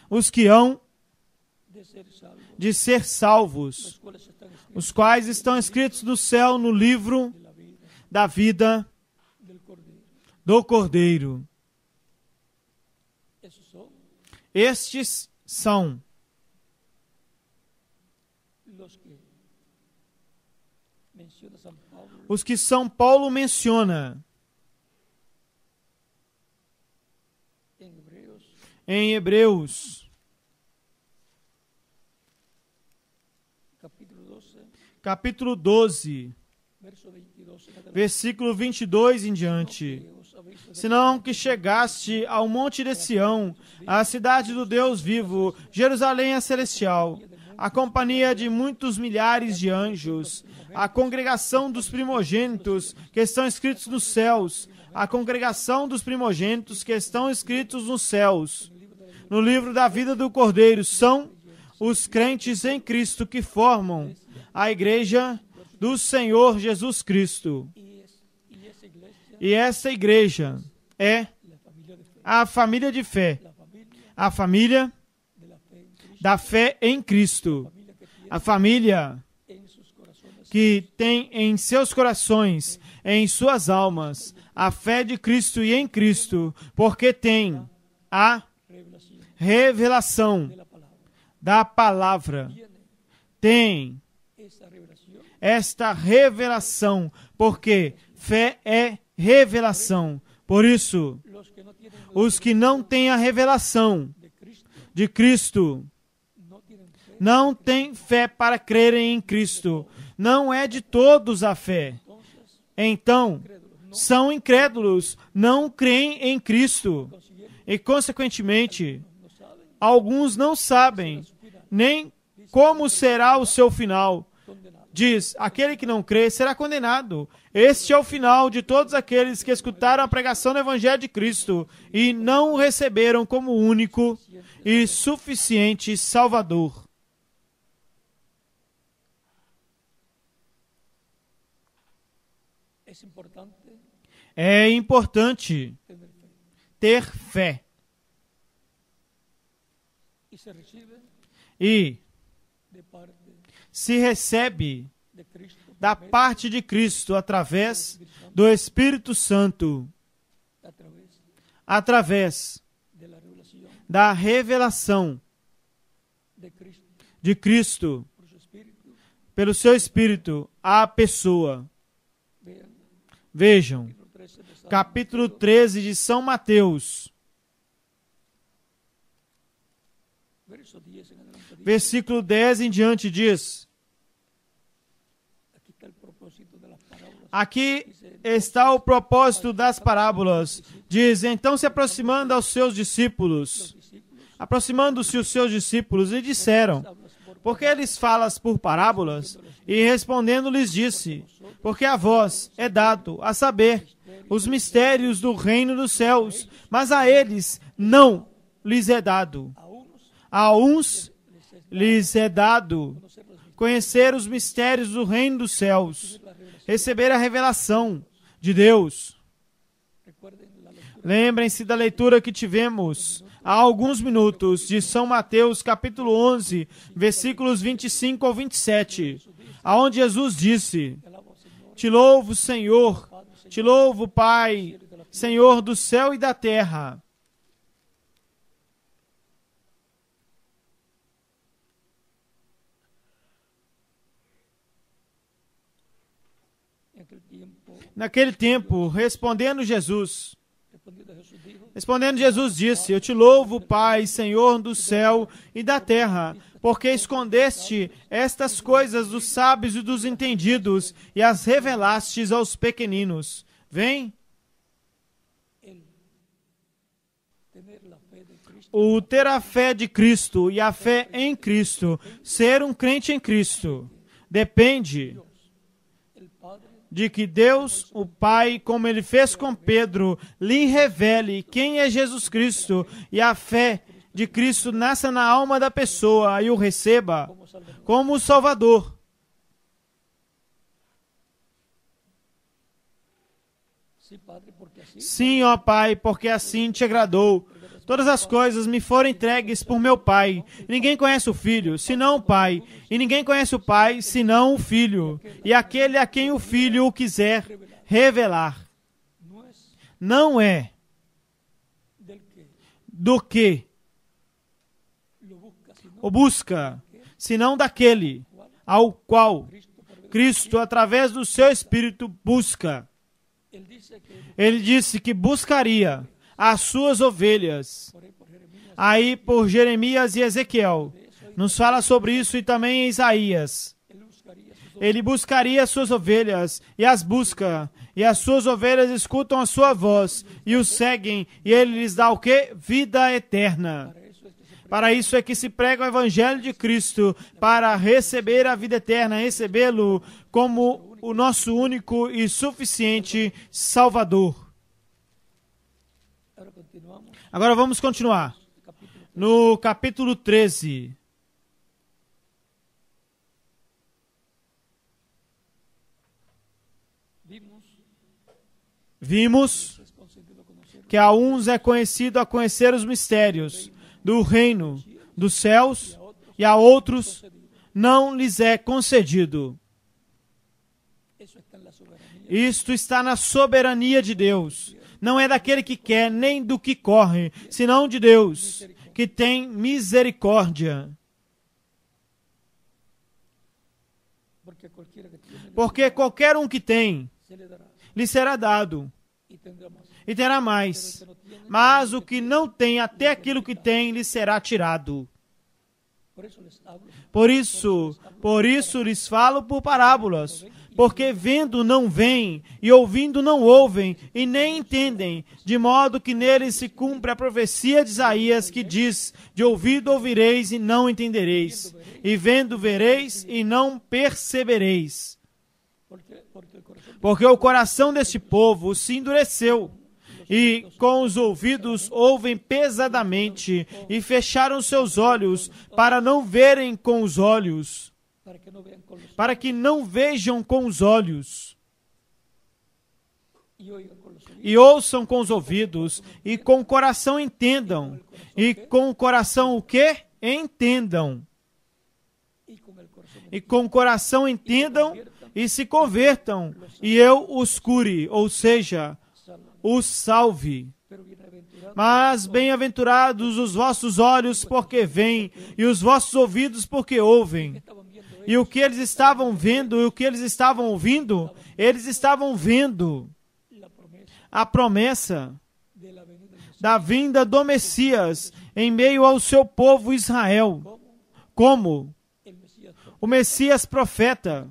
[SPEAKER 1] os que hão de ser salvos, os quais estão escritos no céu no livro da vida do Cordeiro. Estes são os que São Paulo menciona em Hebreus, capítulo 12, versículo 22 em diante. Senão que chegaste ao monte de Sião, à cidade do Deus vivo, Jerusalém a celestial, a companhia de muitos milhares de anjos, a congregação dos primogênitos que estão escritos nos céus, a congregação dos primogênitos que estão escritos nos céus, no livro da vida do Cordeiro, são os crentes em Cristo que formam a igreja do Senhor Jesus Cristo. E essa igreja é a família de fé, a família da fé em Cristo, a família que tem em seus corações, em suas almas, a fé de Cristo e em Cristo, porque tem a revelação da palavra. Tem esta revelação, porque fé é revelação. Por isso, os que não têm a revelação de Cristo não têm fé para crerem em Cristo. Não é de todos a fé. Então, são incrédulos, não creem em Cristo. E, consequentemente, alguns não sabem nem como será o seu final. Diz, aquele que não crê será condenado. Este é o final de todos aqueles que escutaram a pregação do Evangelho de Cristo e não o receberam como único e suficiente Salvador. É importante ter fé. E se recebe da parte de Cristo através do Espírito Santo, através da revelação de Cristo, pelo seu Espírito, à pessoa. Vejam, capítulo 13 de São Mateus, versículo 10 em diante diz: aqui está o propósito das parábolas. Diz, então se aproximando aos seus discípulos, aproximando-se os seus discípulos, e disseram, por que lhes falas por parábolas? E respondendo lhes disse, porque a vós é dado a saber os mistérios do reino dos céus, mas a eles não lhes é dado. A uns lhes é dado conhecer os mistérios do reino dos céus, receber a revelação de Deus. Lembrem-se da leitura que tivemos há alguns minutos de São Mateus, capítulo 11, versículos 25 ao 27, aonde Jesus disse, te louvo, Senhor, te louvo, Pai, Senhor do céu e da terra. Naquele tempo, respondendo Jesus disse, eu te louvo, Pai, Senhor do céu e da terra, porque escondeste estas coisas dos sábios e dos entendidos e as revelastes aos pequeninos. Vem. O ter a fé de Cristo e a fé em Cristo, ser um crente em Cristo, depende de que Deus, o Pai, como Ele fez com Pedro, lhe revele quem é Jesus Cristo e a fé de Cristo nasça na alma da pessoa e o receba como o Salvador. Sim, ó Pai, porque assim te agradou. Todas as coisas me foram entregues por meu Pai. Ninguém conhece o Filho, senão o Pai. E ninguém conhece o Pai, senão o Filho. E aquele a quem o Filho o quiser revelar. Não é do que o busca, senão daquele ao qual Cristo, através do seu Espírito, busca. Ele disse que buscaria as suas ovelhas. Aí por Jeremias e Ezequiel, nos fala sobre isso e também em Isaías. Ele buscaria as suas ovelhas e as busca, e as suas ovelhas escutam a sua voz e o seguem, e ele lhes dá o quê? Vida eterna. Para isso é que se prega o Evangelho de Cristo, para receber a vida eterna, recebê-lo como o nosso único e suficiente Salvador. Agora vamos continuar. No capítulo 13. Vimos que a uns é conhecido a conhecer os mistérios do reino dos céus e a outros não lhes é concedido. Isto está na soberania de Deus. Não é daquele que quer, nem do que corre, senão de Deus, que tem misericórdia. Porque qualquer um que tem, lhe será dado, e terá mais. Mas o que não tem, até aquilo que tem, lhe será tirado. Por isso lhes falo por parábolas, porque vendo não veem, e ouvindo não ouvem, e nem entendem, de modo que neles se cumpre a profecia de Isaías, que diz, de ouvido ouvireis e não entendereis, e vendo vereis e não percebereis. Porque o coração deste povo se endureceu, e com os ouvidos ouvem pesadamente, e fecharam seus olhos, para não verem com os olhos, para que não vejam com os olhos, e ouçam com os ouvidos, e com o coração entendam, e com o coração o quê? Entendam. E com o coração entendam, e se convertam, e eu os cure, ou seja, os salve. Mas bem-aventurados os vossos olhos, porque veem, e os vossos ouvidos, porque ouvem. E o que eles estavam vendo, e o que eles estavam ouvindo, eles estavam vendo a promessa da vinda do Messias em meio ao seu povo Israel. Como? O Messias profeta.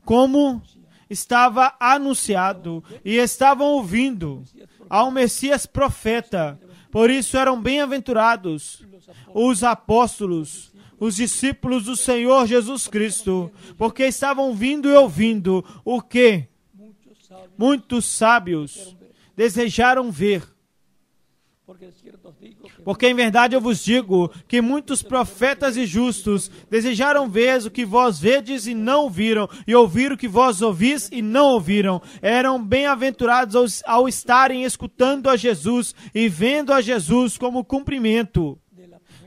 [SPEAKER 1] Como estava anunciado e estavam ouvindo ao Messias profeta. Por isso eram bem-aventurados os apóstolos, os discípulos do Senhor Jesus Cristo, porque estavam vindo e ouvindo o que muitos sábios desejaram ver. Porque em verdade eu vos digo que muitos profetas e justos desejaram ver o que vós vedes e não viram, e ouvir o que vós ouvis e não ouviram. Eram bem-aventurados ao estarem escutando a Jesus e vendo a Jesus como cumprimento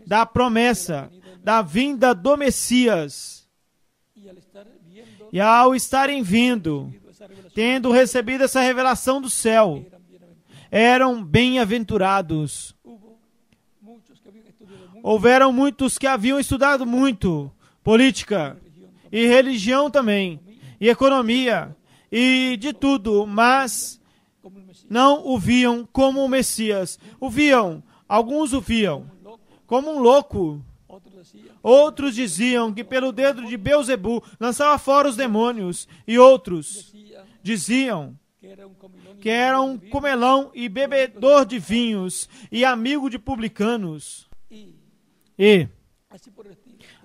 [SPEAKER 1] da promessa, da vinda do Messias. E ao estarem vindo, tendo recebido essa revelação do céu, eram bem-aventurados. Houveram muitos que haviam estudado muito política e religião também, e economia, e de tudo, mas não o viam como o Messias. Alguns o viam como um louco. Outros diziam que pelo dedo de Beelzebu lançava fora os demônios, e outros diziam que era um comelão e bebedor de vinhos e amigo de publicanos. E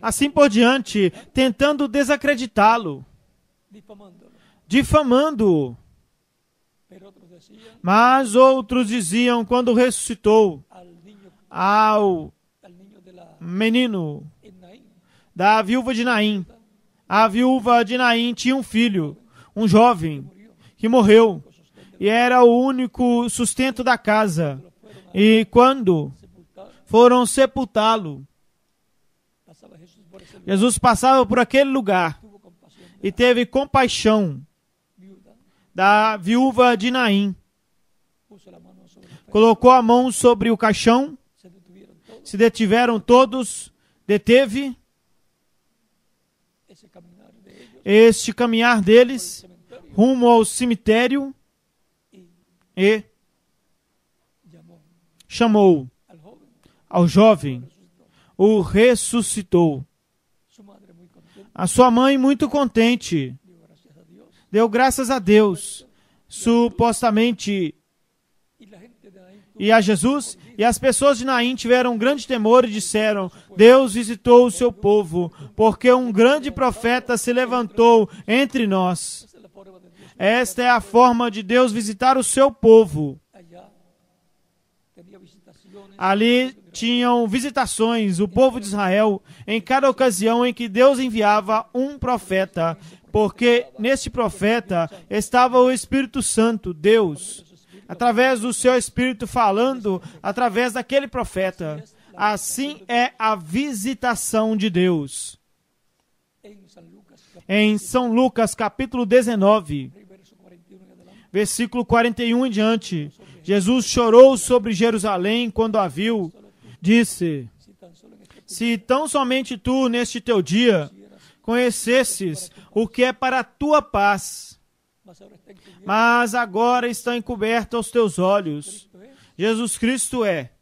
[SPEAKER 1] assim por diante, tentando desacreditá-lo, difamando-o. Mas outros diziam, quando ressuscitou, ao menino da viúva de Naim. A viúva de Naim tinha um filho, um jovem, que morreu, e era o único sustento da casa. E quando foram sepultá-lo, Jesus passava por aquele lugar e teve compaixão da viúva de Naim. Colocou a mão sobre o caixão, se detiveram todos, deteve este caminhar deles rumo ao cemitério e chamou ao jovem, o ressuscitou. A sua mãe, muito contente, deu graças a Deus, supostamente, e a Jesus. E as pessoas de Naim tiveram um grande temor e disseram: Deus visitou o seu povo, porque um grande profeta se levantou entre nós. Esta é a forma de Deus visitar o seu povo. Ali tinham visitações, o povo de Israel, em cada ocasião em que Deus enviava um profeta, porque neste profeta estava o Espírito Santo, Deus, através do seu Espírito falando através daquele profeta. Assim é a visitação de Deus. Em São Lucas, capítulo 19, versículo 41 em diante, Jesus chorou sobre Jerusalém quando a viu. Disse: se tão somente tu, neste teu dia, conhecesses o que é para a tua paz, mas agora está encoberto aos teus olhos. Jesus Cristo é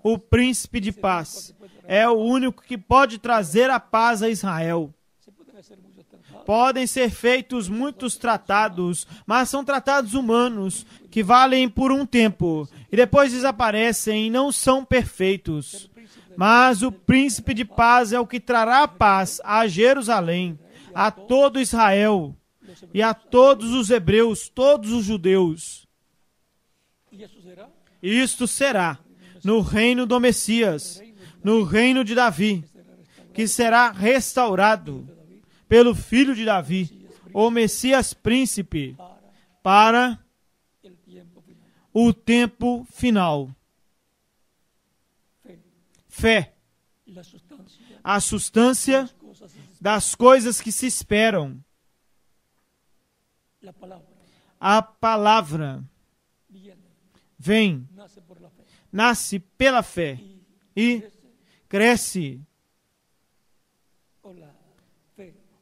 [SPEAKER 1] o príncipe de paz. É o único que pode trazer a paz a Israel. Podem ser feitos muitos tratados, mas são tratados humanos, que valem por um tempo, e depois desaparecem e não são perfeitos. Mas o príncipe de paz é o que trará paz a Jerusalém, a todo Israel, e a todos os hebreus, todos os judeus. E isto será no reino do Messias, no reino de Davi, que será restaurado pelo filho de Davi, o Messias príncipe, para o tempo final. Fé, a substância das coisas que se esperam. A palavra vem, nasce pela fé e cresce.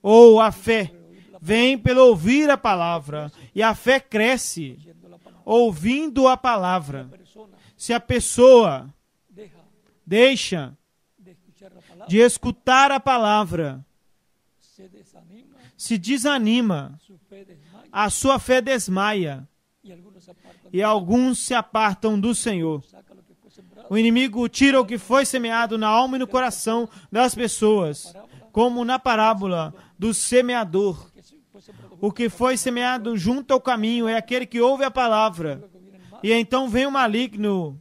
[SPEAKER 1] Ou a fé vem pelo ouvir a palavra, e a fé cresce ouvindo a palavra. Se a pessoa deixa de escutar a palavra, se desanima, a sua fé desmaia, e alguns se apartam do Senhor. O inimigo tira o que foi semeado na alma e no coração das pessoas, como na parábola do semeador. O que foi semeado junto ao caminho é aquele que ouve a palavra, e então vem o maligno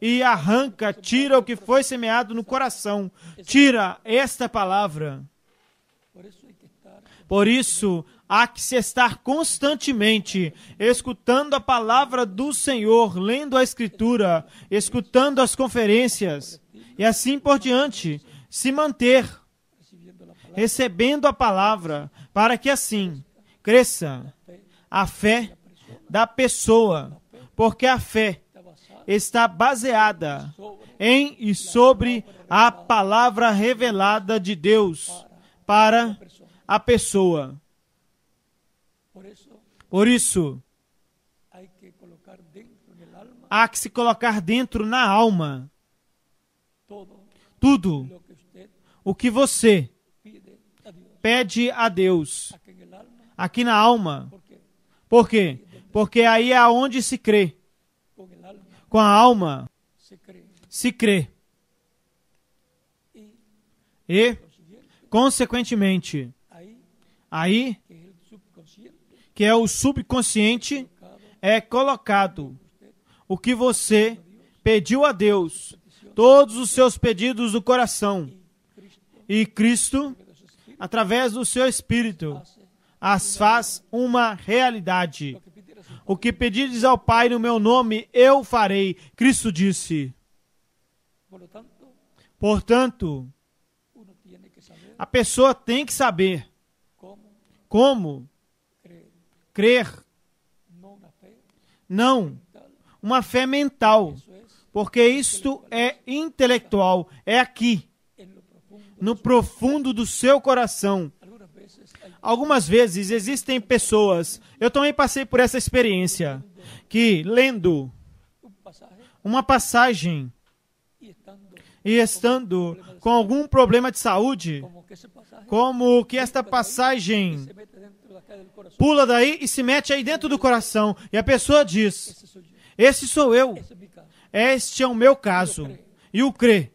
[SPEAKER 1] e arranca, tira o que foi semeado no coração, tira esta palavra. Por isso, há que se estar constantemente escutando a palavra do Senhor, lendo a Escritura, escutando as conferências, e assim por diante, se manter recebendo a palavra, para que assim cresça a fé da pessoa, porque a fé está baseada em e sobre a palavra revelada de Deus para a pessoa. Por isso, há que se colocar dentro na alma tudo o que você pede a Deus, aqui na alma. Por quê? Porque aí é onde se crê. Com a alma se crê. E, consequentemente, aí, que é o subconsciente, é colocado o que você pediu a Deus, todos os seus pedidos do coração, e Cristo, através do seu Espírito, as faz uma realidade. O que pedires ao Pai no meu nome, eu farei. Cristo disse. Portanto, a pessoa tem que saber como crer, não uma fé mental, porque isto é intelectual, é aqui, no profundo do seu coração. Algumas vezes existem pessoas, eu também passei por essa experiência, que lendo uma passagem e estando com algum problema de saúde,
[SPEAKER 2] como que ese pasaje
[SPEAKER 1] como que esta passagem
[SPEAKER 2] se mete dentro de acá del corazón.
[SPEAKER 1] pula daí e se mete aí dentro do coração, e a pessoa diz:
[SPEAKER 2] Ese soy yo,
[SPEAKER 1] esse sou eu,
[SPEAKER 2] ese es mi caso.
[SPEAKER 1] este é o meu caso, e o crê.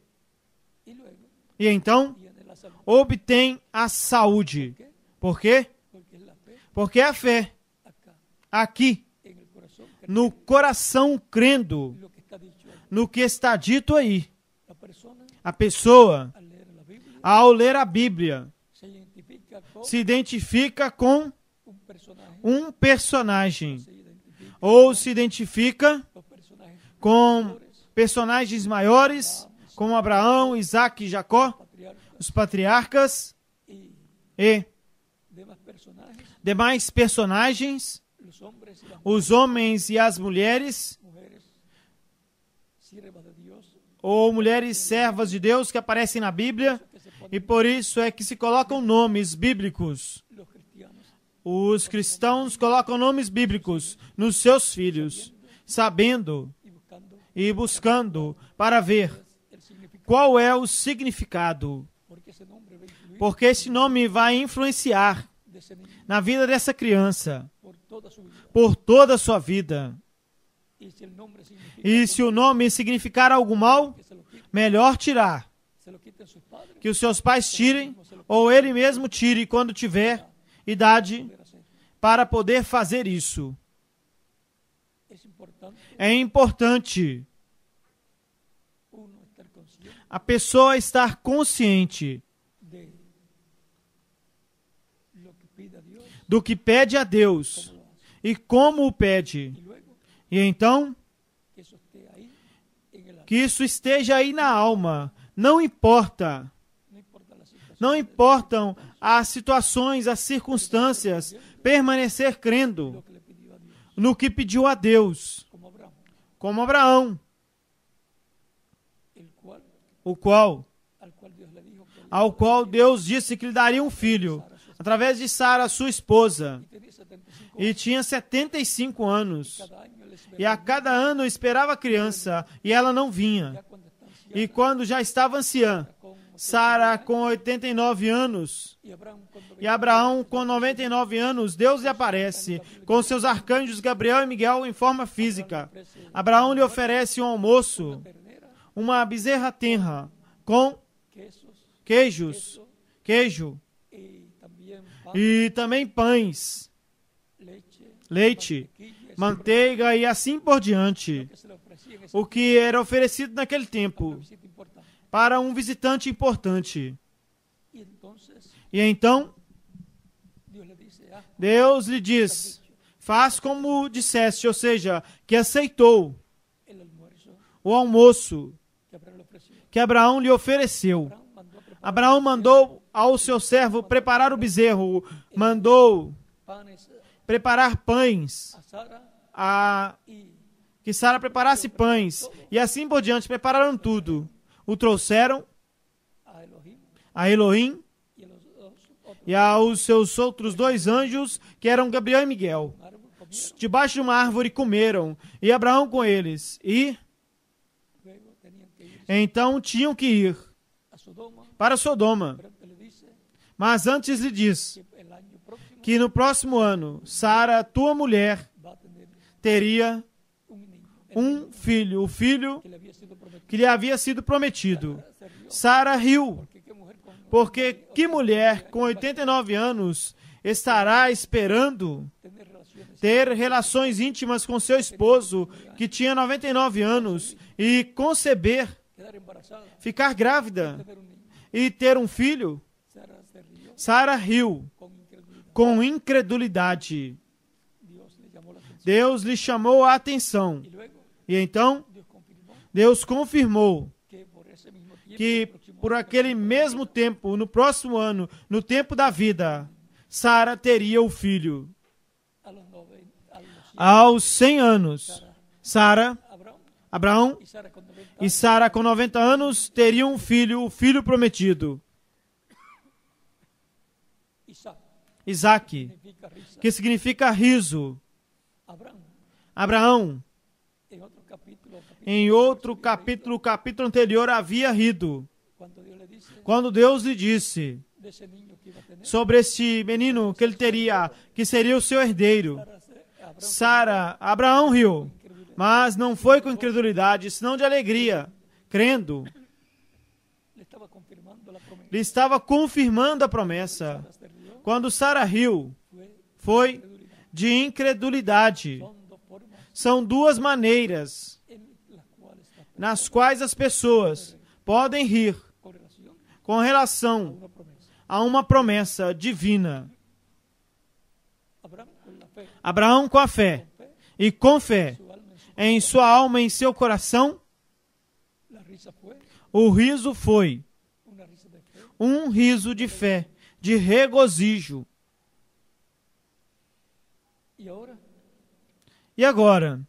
[SPEAKER 2] Y luego
[SPEAKER 1] E então
[SPEAKER 2] viene la salud.
[SPEAKER 1] obtém a saúde. Por quê?
[SPEAKER 2] Porque es la fe
[SPEAKER 1] Porque a fé,
[SPEAKER 2] acá,
[SPEAKER 1] aqui,
[SPEAKER 2] en el corazón, que
[SPEAKER 1] no coração, crendo
[SPEAKER 2] lo que está dicho ahí.
[SPEAKER 1] no que está dito aí.
[SPEAKER 2] La persona,
[SPEAKER 1] A pessoa,
[SPEAKER 2] al leer la Biblia,
[SPEAKER 1] ao ler a Bíblia,
[SPEAKER 2] se identifica con
[SPEAKER 1] se identifica com
[SPEAKER 2] un personaje,
[SPEAKER 1] um personagem,
[SPEAKER 2] se identifica
[SPEAKER 1] ou se identifica
[SPEAKER 2] los personajes
[SPEAKER 1] com personagens maiores, como Abraão, Isaac e Jacó,
[SPEAKER 2] patriarcas
[SPEAKER 1] os patriarcas
[SPEAKER 2] y
[SPEAKER 1] e
[SPEAKER 2] demás personajes,
[SPEAKER 1] demais personagens,
[SPEAKER 2] los hombres y las
[SPEAKER 1] os homens e as mulheres,
[SPEAKER 2] mujeres, siervas de Dios,
[SPEAKER 1] ou mulheres servas de Deus que aparecem na Bíblia,
[SPEAKER 2] que se ponen
[SPEAKER 1] e por isso é que se colocam nomes bíblicos.
[SPEAKER 2] los cristianos,
[SPEAKER 1] Os cristãos colocam nomes bíblicos nos seus filhos, sabendo
[SPEAKER 2] y buscando
[SPEAKER 1] e buscando para ver
[SPEAKER 2] el significado,
[SPEAKER 1] qual é o significado,
[SPEAKER 2] porque ese nombre va a influir
[SPEAKER 1] porque esse nome vai influenciar
[SPEAKER 2] de ese niño
[SPEAKER 1] na vida dessa criança
[SPEAKER 2] por toda su vida.
[SPEAKER 1] por toda a sua vida.
[SPEAKER 2] Y si el nombre significa
[SPEAKER 1] E se o nome significar algo mal,
[SPEAKER 2] que
[SPEAKER 1] melhor tirar,
[SPEAKER 2] se lo quiten sus padres,
[SPEAKER 1] que os seus pais tirem, ou ele mesmo tire quando tiver idade
[SPEAKER 2] poder hacer.
[SPEAKER 1] para poder fazer isso.
[SPEAKER 2] Es importante
[SPEAKER 1] É importante
[SPEAKER 2] uno estar consciente
[SPEAKER 1] a pessoa estar consciente
[SPEAKER 2] de lo que pide a Dios,
[SPEAKER 1] do que pede a Deus
[SPEAKER 2] cómo lo hace.
[SPEAKER 1] e como o pede.
[SPEAKER 2] Y luego
[SPEAKER 1] E então,
[SPEAKER 2] que eso esté ahí en el alma.
[SPEAKER 1] que isso esteja aí na alma. Não importa.
[SPEAKER 2] No importa la situación,
[SPEAKER 1] Não importam as situações, as circunstâncias, permanecer crendo
[SPEAKER 2] lo que le pidió a Dios,
[SPEAKER 1] no que pediu a Deus,
[SPEAKER 2] como Abraham,
[SPEAKER 1] como Abraão,
[SPEAKER 2] el cual, al cual Dios le dijo que él
[SPEAKER 1] ao qual Deus disse que lhe daria um filho, através de Sara, sua esposa,
[SPEAKER 2] tenía 75
[SPEAKER 1] e tinha 75 anos.
[SPEAKER 2] cada año él esperaba,
[SPEAKER 1] E a cada ano esperava a criança, e ela não vinha.
[SPEAKER 2] ya cuando está anciano,
[SPEAKER 1] E quando já estava anciã,
[SPEAKER 2] con
[SPEAKER 1] Sara com 89 anos,
[SPEAKER 2] y Abraham cuando
[SPEAKER 1] e Abraão com 99 anos, Deus lhe aparece com seus arcanjos Gabriel e Miguel em forma física. Abraão lhe oferece um almoço,
[SPEAKER 2] ternera,
[SPEAKER 1] uma bezerra tenra, com
[SPEAKER 2] quesos,
[SPEAKER 1] queijo
[SPEAKER 2] y también pan,
[SPEAKER 1] e também pães,
[SPEAKER 2] leche,
[SPEAKER 1] leite, manteiga e assim por diante,
[SPEAKER 2] que se le ofrecía en ese
[SPEAKER 1] o que era oferecido naquele tempo
[SPEAKER 2] visita importante.
[SPEAKER 1] para um visitante importante.
[SPEAKER 2] Y entonces
[SPEAKER 1] E então
[SPEAKER 2] Dios le dice,
[SPEAKER 1] Deus lhe diz: faz como disseste, ou seja, que aceitou
[SPEAKER 2] el almuerzo
[SPEAKER 1] o almoço
[SPEAKER 2] que Abraham le ofreció.
[SPEAKER 1] que Abraão lhe ofereceu.
[SPEAKER 2] Abraham mandó a preparar
[SPEAKER 1] Abraão mandou ao seu servo preparar o bezerro, mandou
[SPEAKER 2] panes
[SPEAKER 1] preparar pães,
[SPEAKER 2] a Sara y
[SPEAKER 1] que Sara preparasse pães, e assim por diante, prepararam tudo. O trouxeram
[SPEAKER 2] a Elohim
[SPEAKER 1] a Elohim
[SPEAKER 2] y a los dos otros
[SPEAKER 1] e aos seus outros dois anjos, que eram Gabriel e Miguel.
[SPEAKER 2] árboles, comieron,
[SPEAKER 1] Debaixo de uma árvore comeram, e Abraão com eles. E
[SPEAKER 2] luego tenían que ir
[SPEAKER 1] então tinham que ir
[SPEAKER 2] a Sodoma,
[SPEAKER 1] para Sodoma.
[SPEAKER 2] pero antes le dice
[SPEAKER 1] Mas antes lhe diz
[SPEAKER 2] que el año próximo
[SPEAKER 1] que no próximo ano, Sara, tua mulher,
[SPEAKER 2] va a tener
[SPEAKER 1] teria
[SPEAKER 2] un niño,
[SPEAKER 1] um filho, o filho
[SPEAKER 2] que le había sido prometido.
[SPEAKER 1] que lhe havia sido prometido.
[SPEAKER 2] Se rió,
[SPEAKER 1] Sara riu,
[SPEAKER 2] porque qué mujer con
[SPEAKER 1] porque que mulher com 89 anos estará esperando
[SPEAKER 2] tener relaciones
[SPEAKER 1] ter relações íntimas com seu esposo, que tinha 99 anos, e conceber,
[SPEAKER 2] quedar embarazada,
[SPEAKER 1] ficar grávida
[SPEAKER 2] tener un niño.
[SPEAKER 1] e ter um filho?
[SPEAKER 2] Sara se rió
[SPEAKER 1] Sara riu
[SPEAKER 2] con incredulidad.
[SPEAKER 1] com incredulidade.
[SPEAKER 2] Dios le llamó la atención.
[SPEAKER 1] Deus lhe chamou a atenção.
[SPEAKER 2] Y luego
[SPEAKER 1] E então,
[SPEAKER 2] Dios confirmó
[SPEAKER 1] Deus confirmou
[SPEAKER 2] que por ese mismo tiempo,
[SPEAKER 1] que
[SPEAKER 2] el próximo
[SPEAKER 1] por
[SPEAKER 2] año,
[SPEAKER 1] aquele mesmo tempo, no próximo ano, no tempo da vida, Sara teria o filho.
[SPEAKER 2] a los 100
[SPEAKER 1] Aos 100 anos, Sara,
[SPEAKER 2] Abraham
[SPEAKER 1] Abraão
[SPEAKER 2] y Sara con 90
[SPEAKER 1] e Sara, com 90 anos, teriam um filho, o filho prometido,
[SPEAKER 2] Isaac
[SPEAKER 1] Isaac,
[SPEAKER 2] significa risa.
[SPEAKER 1] que significa riso.
[SPEAKER 2] Abraham
[SPEAKER 1] Abraão
[SPEAKER 2] En otro capítulo,
[SPEAKER 1] Em outro capítulo, o capítulo anterior, havia rido.
[SPEAKER 2] cuando Dios le dice
[SPEAKER 1] Quando Deus lhe disse
[SPEAKER 2] de ese niño que iba a tener,
[SPEAKER 1] sobre este menino que ele teria, que seria o seu herdeiro. Abraão riu, mas não foi com incredulidade, senão de alegria, crendo.
[SPEAKER 2] le estaba confirmando la promesa.
[SPEAKER 1] Ele estava confirmando a promessa.
[SPEAKER 2] Se rió,
[SPEAKER 1] Quando Sara riu, foi de incredulidade.
[SPEAKER 2] son dos formas
[SPEAKER 1] São duas maneiras
[SPEAKER 2] en las cuales la
[SPEAKER 1] nas quais as pessoas podem rir
[SPEAKER 2] correlación
[SPEAKER 1] com relação
[SPEAKER 2] una promesa.
[SPEAKER 1] a uma promessa divina.
[SPEAKER 2] Abraham con la fe,
[SPEAKER 1] Abraão com a fé e com fé
[SPEAKER 2] su alma en su
[SPEAKER 1] em sua alma e em seu coração,
[SPEAKER 2] la risa fue
[SPEAKER 1] o riso foi
[SPEAKER 2] una risa de fe.
[SPEAKER 1] um riso de fé, de regozijo.
[SPEAKER 2] Y ahora
[SPEAKER 1] E agora,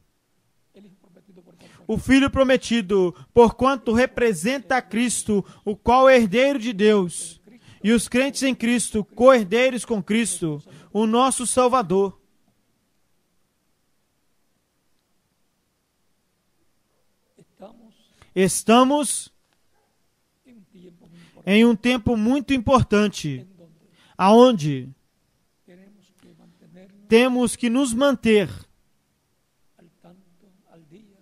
[SPEAKER 2] el hijo prometido por tanto
[SPEAKER 1] o Filho prometido, porquanto representa a Cristo, o qual é herdeiro de Deus, e os crentes em Cristo, co-herdeiros com Cristo, o nosso Salvador.
[SPEAKER 2] estamos
[SPEAKER 1] Estamos
[SPEAKER 2] en un tiempo muy importante
[SPEAKER 1] em um tempo muito importante,
[SPEAKER 2] en donde
[SPEAKER 1] aonde
[SPEAKER 2] tenemos que mantenernos
[SPEAKER 1] temos que nos manter
[SPEAKER 2] al tanto, al día,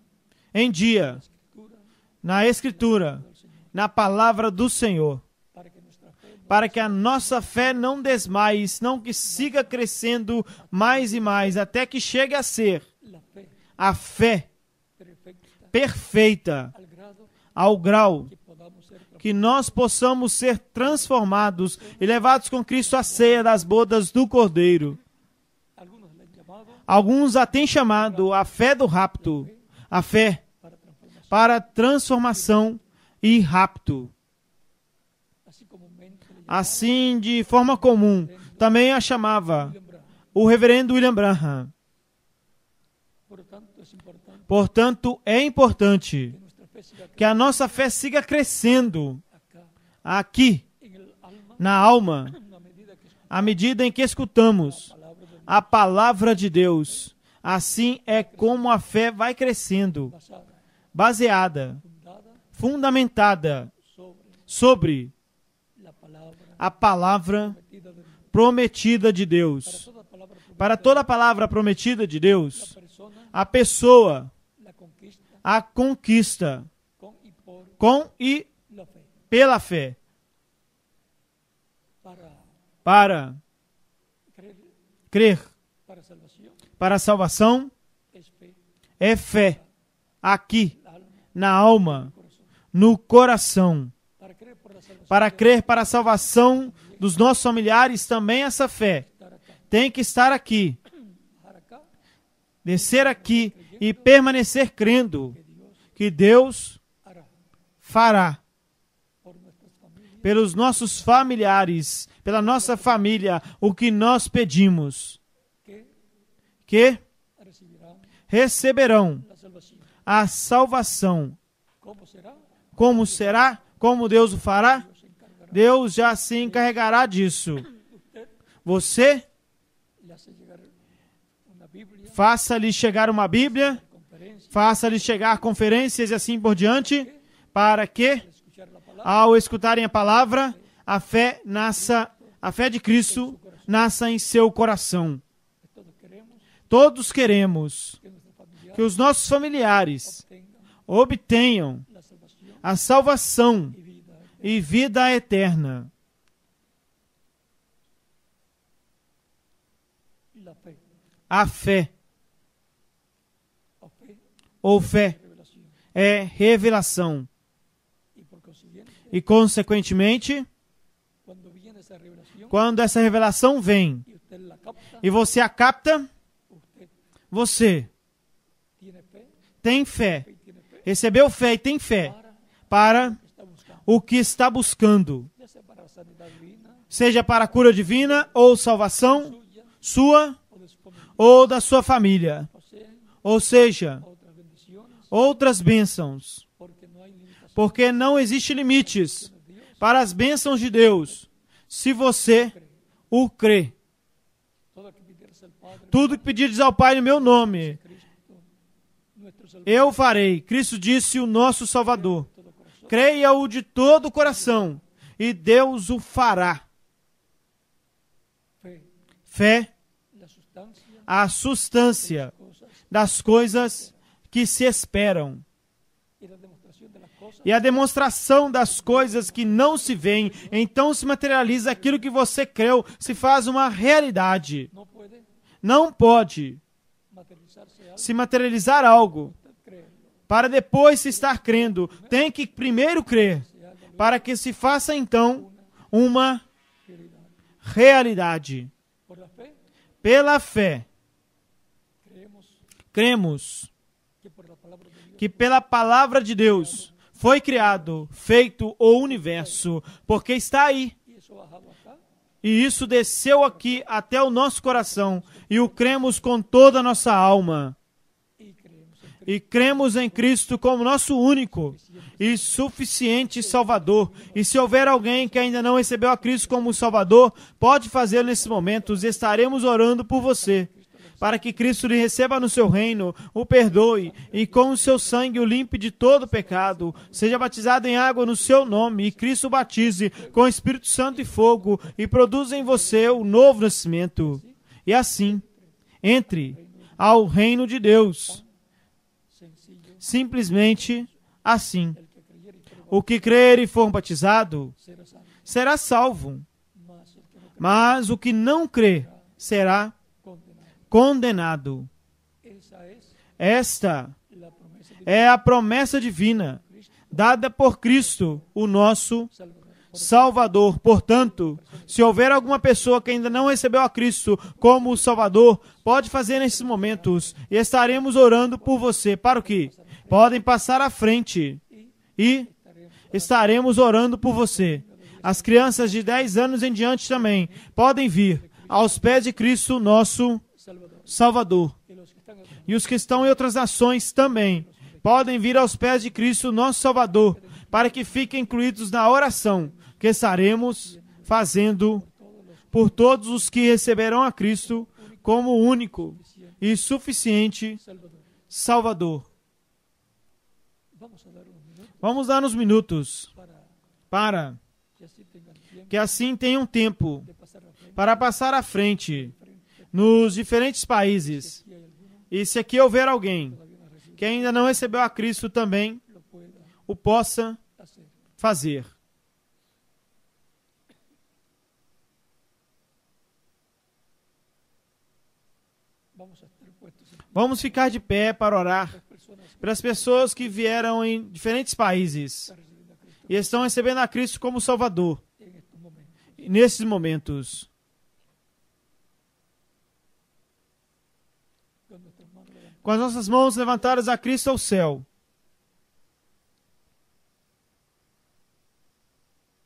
[SPEAKER 1] em dia
[SPEAKER 2] escritura
[SPEAKER 1] na Escritura,
[SPEAKER 2] del Señor,
[SPEAKER 1] na palavra do Senhor,
[SPEAKER 2] para que nuestra fe no
[SPEAKER 1] para que a nossa fé não desmaie, senão que siga crescendo mais e mais, até que chegue a ser
[SPEAKER 2] la fe
[SPEAKER 1] a fé
[SPEAKER 2] perfecta
[SPEAKER 1] perfeita,
[SPEAKER 2] al grado
[SPEAKER 1] ao grau
[SPEAKER 2] que podamos ser
[SPEAKER 1] que nós possamos ser transformados e levados com Cristo à ceia das bodas do Cordeiro.
[SPEAKER 2] algunos le han llamado
[SPEAKER 1] Alguns a têm chamado a fé do rapto, a fé
[SPEAKER 2] para transformación,
[SPEAKER 1] para transformação e rapto.
[SPEAKER 2] así comúnmente le llamaban
[SPEAKER 1] Assim, de forma comum, também a chamava
[SPEAKER 2] William Branham.
[SPEAKER 1] o reverendo William Branham.
[SPEAKER 2] Por lo tanto, es importante
[SPEAKER 1] Portanto, é importante
[SPEAKER 2] que nuestra fe siga
[SPEAKER 1] que a nossa fé siga crescendo
[SPEAKER 2] acá
[SPEAKER 1] aqui,
[SPEAKER 2] en el alma
[SPEAKER 1] na alma,
[SPEAKER 2] a medida que
[SPEAKER 1] à medida em que escutamos
[SPEAKER 2] la palabra de Dios
[SPEAKER 1] a palavra de Deus. Assim é como a fé vai crescendo,
[SPEAKER 2] basada,
[SPEAKER 1] baseada,
[SPEAKER 2] fundada
[SPEAKER 1] fundamentada
[SPEAKER 2] sobre
[SPEAKER 1] sobre
[SPEAKER 2] la palabra
[SPEAKER 1] a palavra
[SPEAKER 2] prometida de Dios.
[SPEAKER 1] prometida de Deus.
[SPEAKER 2] Toda palabra prometida,
[SPEAKER 1] Para toda a palavra prometida de Deus,
[SPEAKER 2] persona
[SPEAKER 1] a pessoa
[SPEAKER 2] la conquista
[SPEAKER 1] a conquista
[SPEAKER 2] con y por
[SPEAKER 1] com e
[SPEAKER 2] la fe.
[SPEAKER 1] pela fé, para
[SPEAKER 2] Creer
[SPEAKER 1] crer.
[SPEAKER 2] para salvación
[SPEAKER 1] Para a salvação
[SPEAKER 2] es fe,
[SPEAKER 1] é fé, aqui,
[SPEAKER 2] la alma,
[SPEAKER 1] na alma,
[SPEAKER 2] corazón.
[SPEAKER 1] no coração.
[SPEAKER 2] Para creer por la salvación,
[SPEAKER 1] Para crer para a salvação dos nossos familiares, também essa fé
[SPEAKER 2] estar acá,
[SPEAKER 1] tem que estar aqui,
[SPEAKER 2] bajar acá,
[SPEAKER 1] descer aqui e permanecer crendo
[SPEAKER 2] que Dios
[SPEAKER 1] que Deus
[SPEAKER 2] hará
[SPEAKER 1] fará
[SPEAKER 2] por nuestras familias
[SPEAKER 1] pelos nossos familiares, pela nossa família, o que nós pedimos,
[SPEAKER 2] que
[SPEAKER 1] que
[SPEAKER 2] recibirán
[SPEAKER 1] receberão
[SPEAKER 2] la salvación.
[SPEAKER 1] a salvação.
[SPEAKER 2] ¿Cómo será?
[SPEAKER 1] Como será? Como Deus o fará?
[SPEAKER 2] Dios se encargará.
[SPEAKER 1] Deus já se encarregará disso. Você
[SPEAKER 2] Le hace llegar una Biblia,
[SPEAKER 1] faça-lhe chegar uma Bíblia,
[SPEAKER 2] conferencia,
[SPEAKER 1] faça-lhe chegar conferências e assim por diante, para que,
[SPEAKER 2] escuchar la palabra,
[SPEAKER 1] ao escutarem a palavra, a fé de Cristo nasça em seu coração.
[SPEAKER 2] todos queremos
[SPEAKER 1] Todos queremos
[SPEAKER 2] que nuestra familia
[SPEAKER 1] que os nossos familiares
[SPEAKER 2] tenga
[SPEAKER 1] obtenham
[SPEAKER 2] la salvación
[SPEAKER 1] a salvação
[SPEAKER 2] y vida.
[SPEAKER 1] e vida eterna.
[SPEAKER 2] La fe,
[SPEAKER 1] A fé,
[SPEAKER 2] o fe,
[SPEAKER 1] ou fé,
[SPEAKER 2] revelación.
[SPEAKER 1] é revelação.
[SPEAKER 2] Y por consiguiente,
[SPEAKER 1] E, consequentemente,
[SPEAKER 2] cuando viene esa revelación
[SPEAKER 1] quando essa revelação vem
[SPEAKER 2] y usted la capta,
[SPEAKER 1] e você a capta,
[SPEAKER 2] usted
[SPEAKER 1] você
[SPEAKER 2] tiene fe
[SPEAKER 1] tem fé,
[SPEAKER 2] y tiene fe
[SPEAKER 1] recebeu fé e tem fé
[SPEAKER 2] para
[SPEAKER 1] para
[SPEAKER 2] está buscando,
[SPEAKER 1] o que está buscando,
[SPEAKER 2] ya sea para sanidad divina,
[SPEAKER 1] seja para a cura divina ou salvação
[SPEAKER 2] suya
[SPEAKER 1] sua
[SPEAKER 2] o de su familia,
[SPEAKER 1] ou da sua família,
[SPEAKER 2] o sea,
[SPEAKER 1] ou seja,
[SPEAKER 2] otras bendiciones,
[SPEAKER 1] outras bênçãos,
[SPEAKER 2] porque no hay limitación
[SPEAKER 1] porque não existe limites
[SPEAKER 2] de Dios.
[SPEAKER 1] para as bênçãos de Deus, se você o crê.
[SPEAKER 2] Todo lo que pidieras al Padre,
[SPEAKER 1] Tudo que pedires ao Pai no meu nome,
[SPEAKER 2] Cristo, nuestro nuestro Salvador.
[SPEAKER 1] eu farei. Cristo disse, o nosso Salvador.
[SPEAKER 2] Todo corazón.
[SPEAKER 1] Creia-o de todo o coração, e Deus o fará.
[SPEAKER 2] Fe,
[SPEAKER 1] Fé,
[SPEAKER 2] la sustancia
[SPEAKER 1] a substância
[SPEAKER 2] de las cosas
[SPEAKER 1] das coisas que se esperam,
[SPEAKER 2] y la demostración de las cosas
[SPEAKER 1] e a demonstração das coisas que não se veem. Então se materializa aquilo que você creu, se faz uma realidade.
[SPEAKER 2] no puede
[SPEAKER 1] Não pode
[SPEAKER 2] materializarse algo
[SPEAKER 1] se materializar algo
[SPEAKER 2] usted cree.
[SPEAKER 1] para depois se estar crendo. Tem que primeiro crer, para que se faça então uma realidade.
[SPEAKER 2] Por la fe
[SPEAKER 1] Pela fé,
[SPEAKER 2] creemos
[SPEAKER 1] cremos
[SPEAKER 2] que por la palabra de Dios
[SPEAKER 1] que pela palavra de Deus foi criado, feito o universo, porque está aí.
[SPEAKER 2] y eso bajado acá
[SPEAKER 1] E isso desceu aqui até o nosso coração, e o cremos com toda a nossa alma.
[SPEAKER 2] y creemos en Cristo.
[SPEAKER 1] E cremos em Cristo como nosso único e suficiente Salvador. E se houver alguém que ainda não recebeu a Cristo como Salvador, pode fazê-lo nesses momentos. Estaremos orando por você, para que Cristo lhe receba no seu reino, o perdoe e com o seu sangue o limpe de todo pecado. Seja batizado em água no seu nome, e Cristo o batize com o Espírito Santo e fogo, e produza em você o novo nascimento. E assim, entre ao reino de Deus.
[SPEAKER 2] Sencillo,
[SPEAKER 1] Simplesmente assim.
[SPEAKER 2] el que creyere y creyere
[SPEAKER 1] O que crer e for batizado
[SPEAKER 2] será salvo,
[SPEAKER 1] será salvo,
[SPEAKER 2] mas el que no cree
[SPEAKER 1] mas o que não crer será
[SPEAKER 2] condenado.
[SPEAKER 1] condenado.
[SPEAKER 2] Esa es
[SPEAKER 1] Esta
[SPEAKER 2] la promesa de
[SPEAKER 1] é a promessa divina dada por Cristo, o nosso
[SPEAKER 2] Salvador.
[SPEAKER 1] Salvador. Portanto, se houver alguma pessoa que ainda não recebeu a Cristo como o Salvador, pode fazer nesses momentos, e estaremos orando por você. Para o quê? Podem passar à frente e estaremos orando por você. As crianças de 10 anos em diante também podem vir aos pés de Cristo, nosso
[SPEAKER 2] Salvador.
[SPEAKER 1] Salvador.
[SPEAKER 2] Y los que están atrás,
[SPEAKER 1] E os que estão em outras nações também podem vir aos pés de Cristo, nosso Salvador, para que fiquem incluídos na oração que estaremos fazendo por todos os que receberão a Cristo como único e suficiente
[SPEAKER 2] Salvador.
[SPEAKER 1] Salvador.
[SPEAKER 2] Vamos a dar unos minutos
[SPEAKER 1] Vamos dar uns minutos para
[SPEAKER 2] que así tengan tiempo
[SPEAKER 1] que assim tenham tempo
[SPEAKER 2] de pasar a frente.
[SPEAKER 1] para passar à frente nos diferentes países.
[SPEAKER 2] Si hay alguno
[SPEAKER 1] E se aqui houver alguém
[SPEAKER 2] que todavía no ha recibido,
[SPEAKER 1] que ainda não recebeu a Cristo também,
[SPEAKER 2] lo pueda
[SPEAKER 1] o possa
[SPEAKER 2] hacer.
[SPEAKER 1] fazer.
[SPEAKER 2] Vamos a estar puestos en pie.
[SPEAKER 1] Vamos ficar de pé para orar
[SPEAKER 2] Las personas que
[SPEAKER 1] para as pessoas que vieram em diferentes países
[SPEAKER 2] están recibiendo a Cristo
[SPEAKER 1] e estão recebendo a Cristo como Salvador
[SPEAKER 2] en estos momentos.
[SPEAKER 1] e nesses momentos.
[SPEAKER 2] Con nuestras manos levantadas,
[SPEAKER 1] Com as nossas mãos levantadas a Cristo ao céu.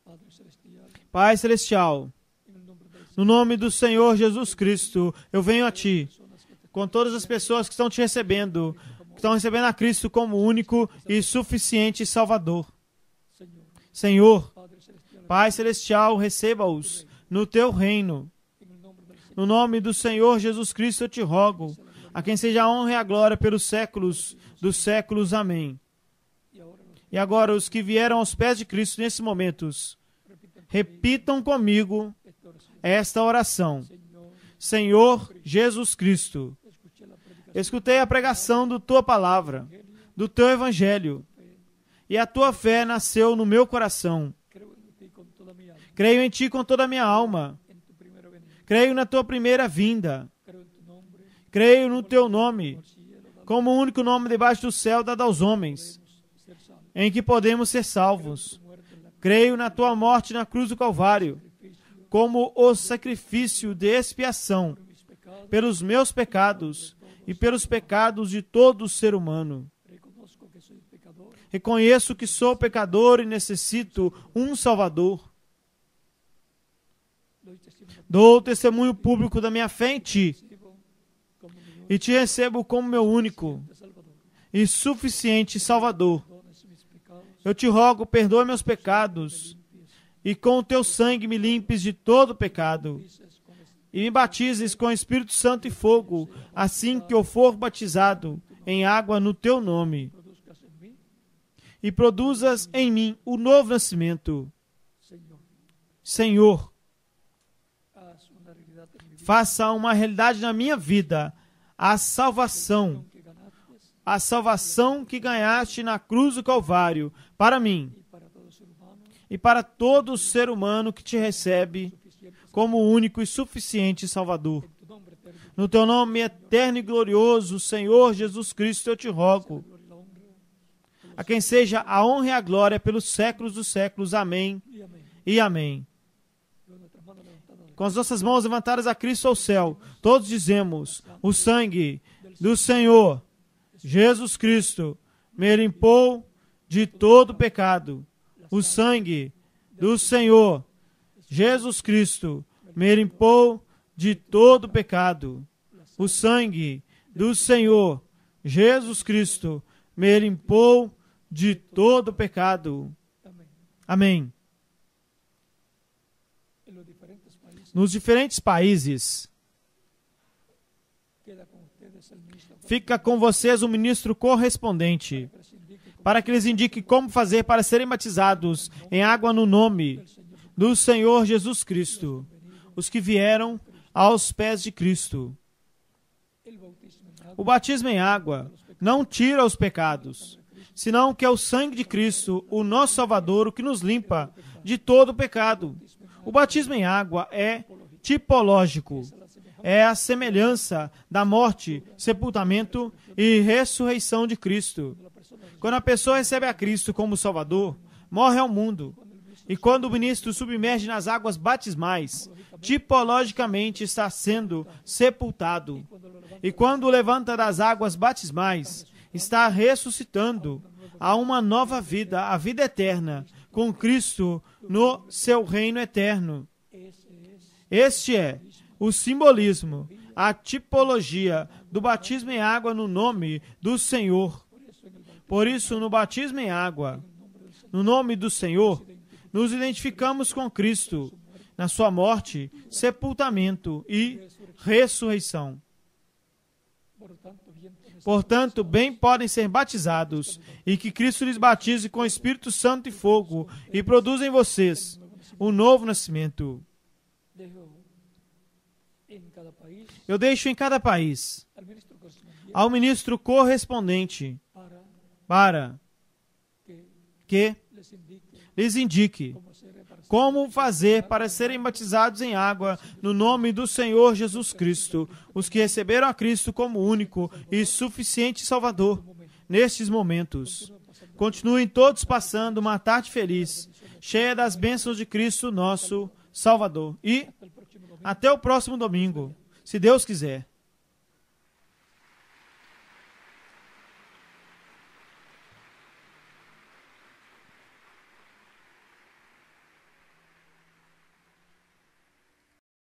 [SPEAKER 2] Padre Celestial,
[SPEAKER 1] Pai Celestial,
[SPEAKER 2] en el nombre del Señor,
[SPEAKER 1] no nome do Senhor Jesus Cristo, eu venho a Ti,
[SPEAKER 2] personas que te
[SPEAKER 1] com todas as pessoas que estão te recebendo, que estão recebendo a Cristo como único e suficiente Salvador.
[SPEAKER 2] Señor,
[SPEAKER 1] Senhor,
[SPEAKER 2] Padre Celestial,
[SPEAKER 1] Pai Celestial, receba-os no Teu reino.
[SPEAKER 2] en el nombre del Señor,
[SPEAKER 1] No nome do Senhor Jesus Cristo eu te rogo, a quem seja a honra e a glória pelos séculos dos séculos. Amém.
[SPEAKER 2] y ahora los
[SPEAKER 1] E agora os que vieram aos pés de Cristo nesses momentos, repitam comigo
[SPEAKER 2] esta oración.
[SPEAKER 1] esta oração.
[SPEAKER 2] Señor,
[SPEAKER 1] Senhor Jesus Cristo,
[SPEAKER 2] escuché la predicación
[SPEAKER 1] escutei a pregação da Tua palavra, do Teu Evangelho, e a Tua fé nasceu no meu coração.
[SPEAKER 2] creo en ti con toda mi alma,
[SPEAKER 1] Creio em Ti com toda a minha alma.
[SPEAKER 2] en tu primera venida,
[SPEAKER 1] Creio na Tua primeira vinda.
[SPEAKER 2] creo en tu nombre,
[SPEAKER 1] Creio no Teu nome,
[SPEAKER 2] por cielo, dado
[SPEAKER 1] como o único nome debaixo do céu dado aos homens,
[SPEAKER 2] ser salvo,
[SPEAKER 1] em que podemos ser salvos.
[SPEAKER 2] muerte en la
[SPEAKER 1] Creio na Tua morte na cruz do Calvário,
[SPEAKER 2] sacrificio
[SPEAKER 1] como o sacrifício de expiação
[SPEAKER 2] por mis pecados,
[SPEAKER 1] pelos meus pecados e pelos pecados de todo ser humano.
[SPEAKER 2] reconozco que soy pecador,
[SPEAKER 1] Reconheço que sou pecador e necessito um Salvador.
[SPEAKER 2] doy testimonio
[SPEAKER 1] Dou testemunho público da minha fé em Ti
[SPEAKER 2] recibo como mi único
[SPEAKER 1] e Te recebo como meu único
[SPEAKER 2] Salvador.
[SPEAKER 1] e suficiente Salvador.
[SPEAKER 2] Perdones mis pecados,
[SPEAKER 1] Eu te rogo, perdoa meus pecados
[SPEAKER 2] limpies,
[SPEAKER 1] e com o Teu sangue me limpes de todo pecado
[SPEAKER 2] dices con este
[SPEAKER 1] e me batizes com Espírito Santo e fogo, assim que eu for batizado em água no teu nome
[SPEAKER 2] produzcas en mí,
[SPEAKER 1] e produzas em mim o novo nascimento.
[SPEAKER 2] Señor.
[SPEAKER 1] Senhor,
[SPEAKER 2] Haz una realidad en mi vida.
[SPEAKER 1] faça uma realidade na minha vida a salvação
[SPEAKER 2] Que ganaste
[SPEAKER 1] que ganhaste na cruz do Calvário para mim
[SPEAKER 2] y para todo ser humano,
[SPEAKER 1] e para todo ser humano que te recebe
[SPEAKER 2] suficiente
[SPEAKER 1] como único e suficiente Salvador.
[SPEAKER 2] en tu nombre eterno.
[SPEAKER 1] No teu nome eterno e glorioso, Senhor Jesus Cristo, eu te rogo,
[SPEAKER 2] La gloria y la honra.
[SPEAKER 1] a quem seja a honra e a glória pelos séculos dos séculos. Amém
[SPEAKER 2] Y amén.
[SPEAKER 1] e amém.
[SPEAKER 2] Con nuestras manos levantadas
[SPEAKER 1] Com as nossas mãos levantadas a Cristo ao céu, todos dizemos: o sangue do Senhor Jesus Cristo me limpou de todo pecado. O sangue do Senhor Jesus Cristo me limpou de todo pecado. O sangue do Senhor Jesus Cristo me limpou de todo pecado.
[SPEAKER 2] amén.
[SPEAKER 1] Amém.
[SPEAKER 2] En los diferentes países
[SPEAKER 1] Nos diferentes países,
[SPEAKER 2] queda con ustedes el ministro
[SPEAKER 1] fica com vocês o ministro correspondente,
[SPEAKER 2] que les indique cómo
[SPEAKER 1] para que lhes indique como fazer para serem batizados em água no nome do Senhor Jesus Cristo, os que vieram aos pés de Cristo.
[SPEAKER 2] el bautismo en agua
[SPEAKER 1] O batismo em água não tira os pecados, senão que é o sangue de Cristo, o nosso Salvador, o que nos limpa de todo o pecado. O batismo em água é tipológico, é a semelhança da morte, sepultamento e ressurreição de Cristo. Quando a pessoa recebe a Cristo como Salvador, morre ao mundo. E quando o ministro submerge nas águas batismais, tipologicamente está sendo sepultado. E quando o levanta das águas batismais, está ressuscitando a uma nova vida, a vida eterna, com Cristo no seu reino eterno. Este é o simbolismo, a tipologia do batismo em água no nome do Senhor. Por isso, no batismo em água, no nome do Senhor, nos identificamos com Cristo na sua morte, sepultamento e ressurreição. Portanto, bem podem ser batizados, e que Cristo lhes batize com Espírito Santo e fogo, e produza em vocês o novo nascimento.
[SPEAKER 2] dejo en cada país
[SPEAKER 1] Eu deixo em cada país
[SPEAKER 2] al ministro correspondiente
[SPEAKER 1] ao ministro correspondente
[SPEAKER 2] para
[SPEAKER 1] para
[SPEAKER 2] que
[SPEAKER 1] que
[SPEAKER 2] les indique
[SPEAKER 1] lhes indique
[SPEAKER 2] cómo hacer para
[SPEAKER 1] como fazer para serem batizados em água no nome do Senhor Jesus Cristo, os que receberam a Cristo como único e suficiente Salvador. Nestes momentos, continuem todos passando uma tarde feliz, cheia das bênçãos de Cristo, nosso Salvador. E
[SPEAKER 2] el próximo domingo.
[SPEAKER 1] até o próximo domingo, se Deus quiser.